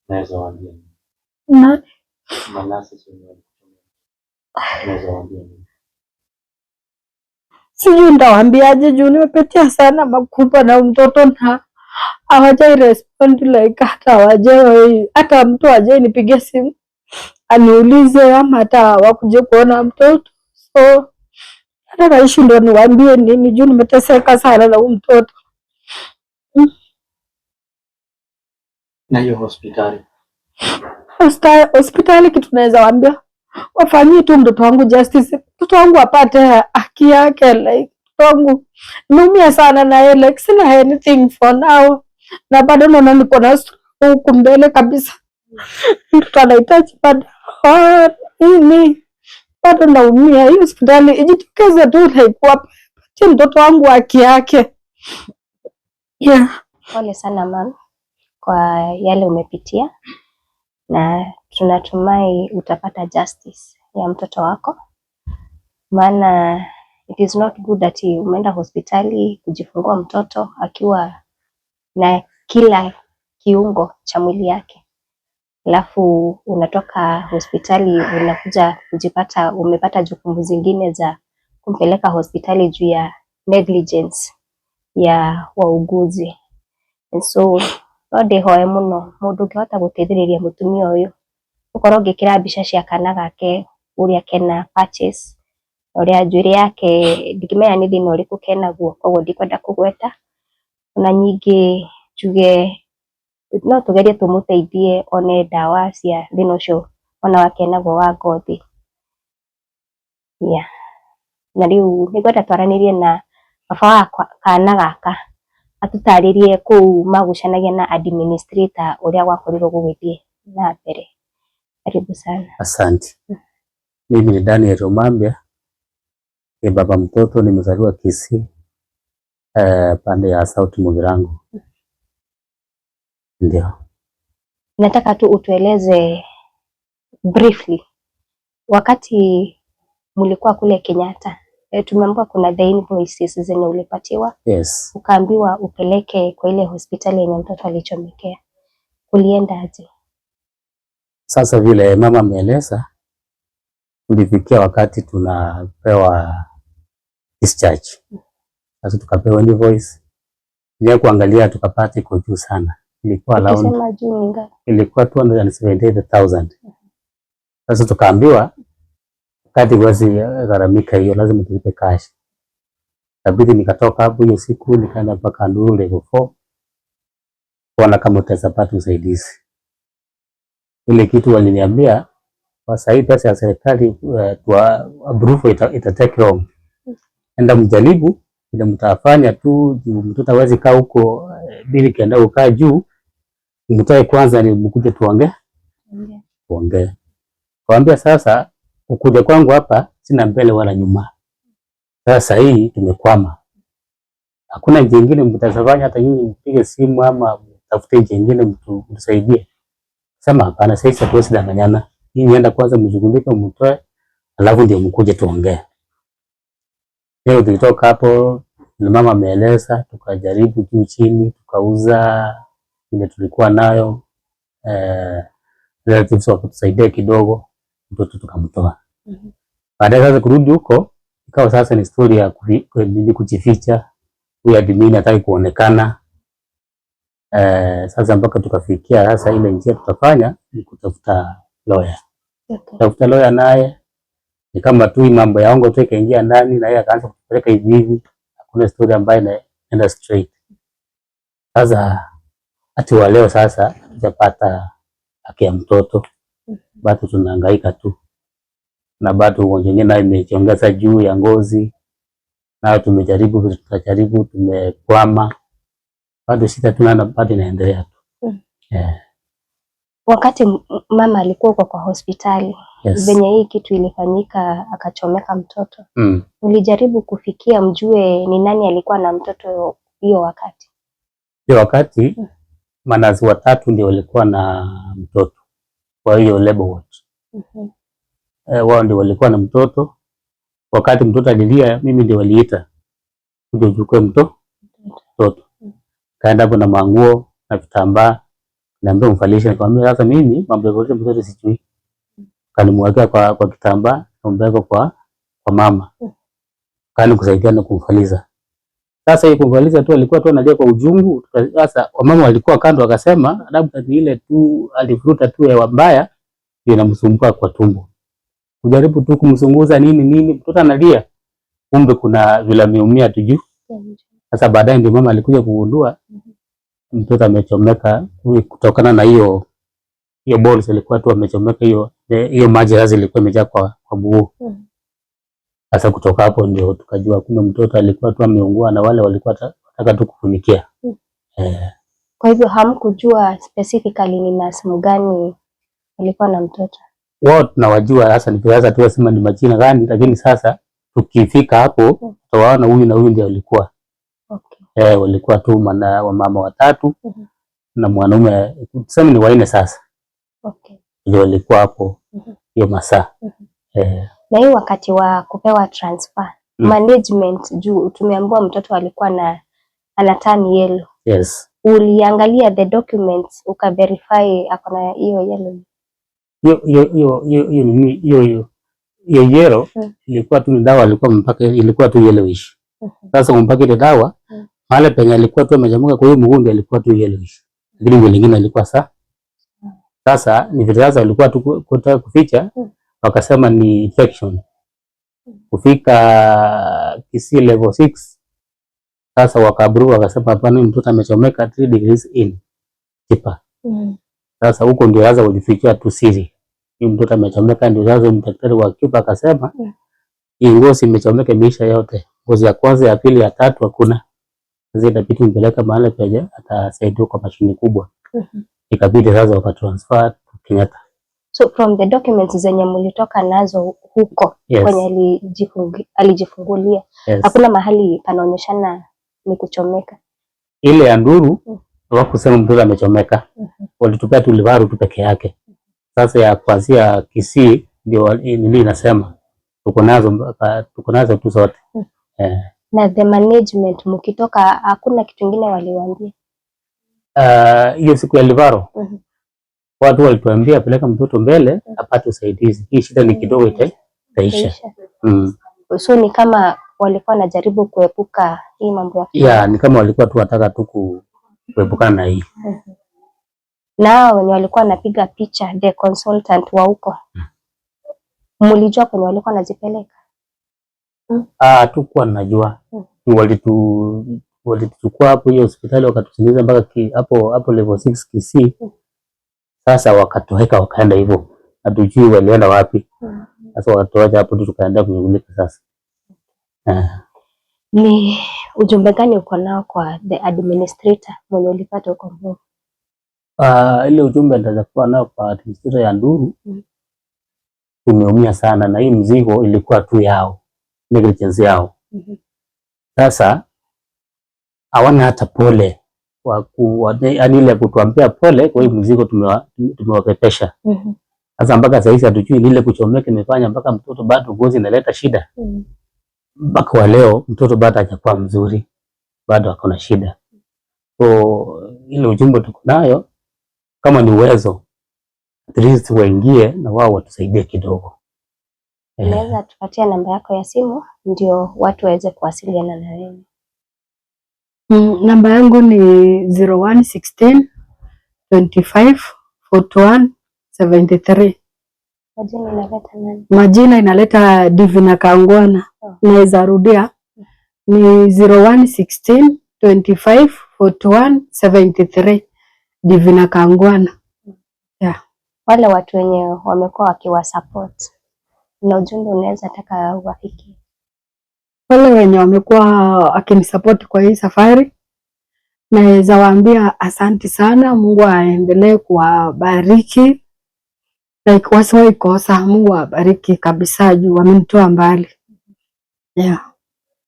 naweza waambia nini? Manasi wenye walikuchomea naweza waambia nini? Sijui nitawaambiaje juu nimepitia sana makubwa na mtoto na hawajai respond like hata mtu hajai nipigia simu aniulize ama hata wakuje kuona mtoto. So hata naishi ndo niwaambie nini juu nimeteseka sana na mtoto. Na hiyo hospitali kitu naweza waambia wafanyie tu mtoto wangu justice, mtoto wangu apate haki yake. Like mtoto wangu nimeumia sana na yeye, like sina anything for now, na bado naona niko na huku mbele kabisa. Mtoto anahitaji nini, bado naumia. Hiyo hospitali ijitokeze tu, like wapatie mtoto wangu haki yake. Yeah. Pole sana mama kwa yale umepitia, na tunatumai utapata justice ya mtoto wako, maana it is not good that umeenda hospitali kujifungua mtoto akiwa na kila kiungo cha mwili yake, alafu unatoka hospitali unakuja kujipata umepata jukumu zingine za kumpeleka hospitali juu ya negligence ya wauguzi. And so no ndihoe muno mundu ngihota guteithiriria mutumia uyu ukorwo ngikira mbica cia kana gake uria kena patches uria njuiri yake ndikimenya ni thina uriku kenaguo, koguo ndikwenda kugweta, na nyingi njuge no tugerie tumuteithie one dawa cia thina ucio ona wake naguo wa ngothi. Na riu nigwenda twaranirie na baba wa kana gaka atutaririe kuu magucanagia na administrator uria gwakorirwo gugithie na mbere. Karibu sana. Asante. Mimi ni Daniel Omambia, ni baba mtoto, nimezaliwa Kisii, pande ya South Mugirango. Ndio. Nataka tu utueleze briefly, wakati mulikuwa kule Kenyatta, tumeambiwa kuna the invoices zenye ulipatiwa. Yes. Ukaambiwa upeleke kwa ile hospitali yenye mtoto alichomekea. Ulienda aje? Sasa vile mama ameeleza, tulifikia wakati tunapewa discharge. Sasa tukapewa invoice. Ile kuangalia tukapata iko juu sana. Ilikuwa around, ilikuwa 278,000. Sasa tukaambiwa kati wazi gharamika hiyo lazima tulipe cash. Kabidi nikatoka hapo hiyo siku nikaenda mpaka Nduru level 4 kuona kama utapata usaidizi. Ile kitu waliniambia kwa sahihi pesa ya serikali approve ita take long. Enda mjaribu ile mtafanya tu mtoto hawezi kaa huko bili kienda ukaa juu. Mtoe kwanza ni mkuje tuongee. Kaambia sasa ukuja kwangu hapa sina mbele wala nyuma. Sasa hii tumekwama. Hakuna njia nyingine mtazafanya, hata nyinyi mpige simu ama tafute njia nyingine mtu msaidie. Sema hapana, sasa tuwezi danganyana. Hii nienda kwanza mzungulike mtoe, alafu ndio mkuje tuongee. Leo tulitoka hapo na mama ameeleza, tukajaribu juu chini, tukauza ile tulikuwa nayo, relatives wakatusaidia kidogo, mtoto tukamtoa. Baadaye sasa kurudi huko ikawa sasa ni story ya kujificha, huyu admin hataki kuonekana. Sasa mpaka tukafikia sasa ile njia tutafanya ni kutafuta lawyer. Okay. Tafuta lawyer naye Ni kama tu mambo ya ongo tu ikaingia ndani na yeye akaanza kupeleka hivi. Hakuna story ambayo inaenda straight. Sasa hata wa leo sasa hajapata haki ya mtoto. Bado tunahangaika tu. Na bado ugonjwa mwingine nayo imejiongeza juu ya ngozi. Na tumejaribu tumekwama. Bado shida tunaona bado inaendelea tu. Wakati mama alikuwa kwa hospitali, venye hii kitu ilifanyika akachomeka mtoto. Ulijaribu kufikia mjue ni nani alikuwa na mtoto hiyo wakati? Hiyo wakati manazi watatu ndio walikuwa na mtoto. Kwa hiyo labor ward. Wao ndio walikuwa na mtoto. Wakati mtoto alilia, mimi ndio waliita. Ndio chukue mtoto. Kaenda hapo na manguo na vitambaa. Naambia mfalishe, nikamwambia sasa mimi mambo ya mtoto sijui. Kanimwekea kwa kitambaa, nikamweka kwa mama. Kani kusaidiana kumfaliza. Sasa hiyo kumfaliza tu alikuwa tu analia kwa ujungu. Sasa wamama walikuwa kando wakasema labda ni ile tu alivuruta tu hewa mbaya ndio inamsumbua kwa tumbo. Kujaribu tu kumsunguza nini mtoto analia. Kumbe kuna vile ameumia tujui. Sasa baadaye ndio mama alikuja kugundua mtoto amechomeka kutokana na hiyo balls ilikuwa tu amechomeka hiyo maji sasa ilikuwa imejaa kwa mguu. Sasa kutoka hapo ndio tukajua kumbe mtoto alikuwa tu ameungua na wale walikuwa wataka tu kufunikia. Kwa hivyo hamkujua specifically ni nurse mgani alikuwa na mtoto? Wao tunawajua sasa, nikiweza tu sema ni majina gani, lakini sasa tukifika hapo tutawaona huyu na huyu ndio alikuwa. Walikuwa tu wamama watatu na mwanaume tuseme ni wanne sasa. Ndio walikuwa hapo hiyo masaa. Na hiyo wakati wa kupewa transfer, management juu tumeambiwa mtoto alikuwa ana turn yellow. Uliangalia the documents ukaverify akona hiyo yellow? Hiyo yellow ilikuwa tu ni dawa alikuwa mpaka ilikuwa tu yellowish. Sasa mpaka ile dawa mahali penye alikuwa tu amejamuka kwa hiyo mgundi alikuwa tu yellowish. Lakini mwili mwingine alikuwa sasa ni vile sasa walikuwa tu kutaka kuficha wakasema ni infection. Kufika Kisii level 6 sasa wakaburu wakasema hapana, mtoto amechomeka 3 degrees in tipa. Sasa huko ndio sasa walifikia tu siri. Hii mtoto amechomeka, ndio sasa daktari wa kipa akasema hii ngozi imechomeka imeisha yote. Ngozi ya kwanza, ya pili, ya tatu hakuna. Sasa itabidi mpeleka mahali penye atasaidiwa kwa mashini kubwa. Ikabidi sasa wakatransfer Kenyatta. So from the documents zenye mlitoka nazo huko kwenye alijifungulia, hakuna mahali panaonyeshana ni kuchomeka? Ile ya Nduru hawakusema mtoto amechomeka. Walitupea tu livaru tu peke yake. Sasa ya kuanzia Kisii ndio inasema tuko nazo tu zote. Na the management mkitoka hakuna kitu kingine waliwaambia? Hiyo siku ya livaru watu walituambia peleka mtoto mbele apate usaidizi. Hii shida ni kidogo itaisha. So ni kama walikuwa wanajaribu kuepuka hii mambo ya ni kama walikuwa tu wataka tu kuepukana na hii. Na wenye walikuwa wanapiga picha the consultant wa huko, mlijua kwenye walikuwa wanazipeleka? Hatukuwa najua. Walituchukua hapo hiyo hospitali wakatusindikiza mpaka hapo level 6 Kisii. Sasa wakatoweka wakaenda hivyo. Hatujui walienda wapi. Sasa wakatoacha hapo tu tukaenda kunyumbulika sasa. Ni ujumbe gani uko nao kwa the administrator mwenye ulipata huko Nduru? Ile ujumbe nitaweza kuwa nao kwa administrator ya Nduru. Tumeumia sana na hii mzigo ilikuwa tu yao. Negligence yao. Sasa hawana hata pole yaani ile kutuambia pole kwa hii mzigo tumewapepesha. Sasa mpaka sasa hivi hatujui ile kuchomeka imefanya mpaka mtoto bado ngozi inaleta shida. Mpaka wa leo mtoto bado hajakuwa mzuri. Bado akona shida. So ile ujumbe tuko nayo kama ni uwezo at least waingie na wao watusaidie kidogo. Unaweza tupatia namba yako ya simu ndio watu waweze kuwasiliana na wewe? Namba yangu ni 0116 25 41 73. Majina inaleta Divina Kangwana. Naweza rudia ni 0116 25 41 73. Divina Kangwana. Yeah. Wale watu wenye wamekuwa wakiwa support, na ujumbe unaweza taka uwafikie? Wale wenye wamekuwa akinisupport kwa hii safari, naweza waambia asante sana, Mungu aendelee kuwabariki. Like wasiwahi kosa, Mungu awabariki kabisa juu wamenitoa mbali. Yeah.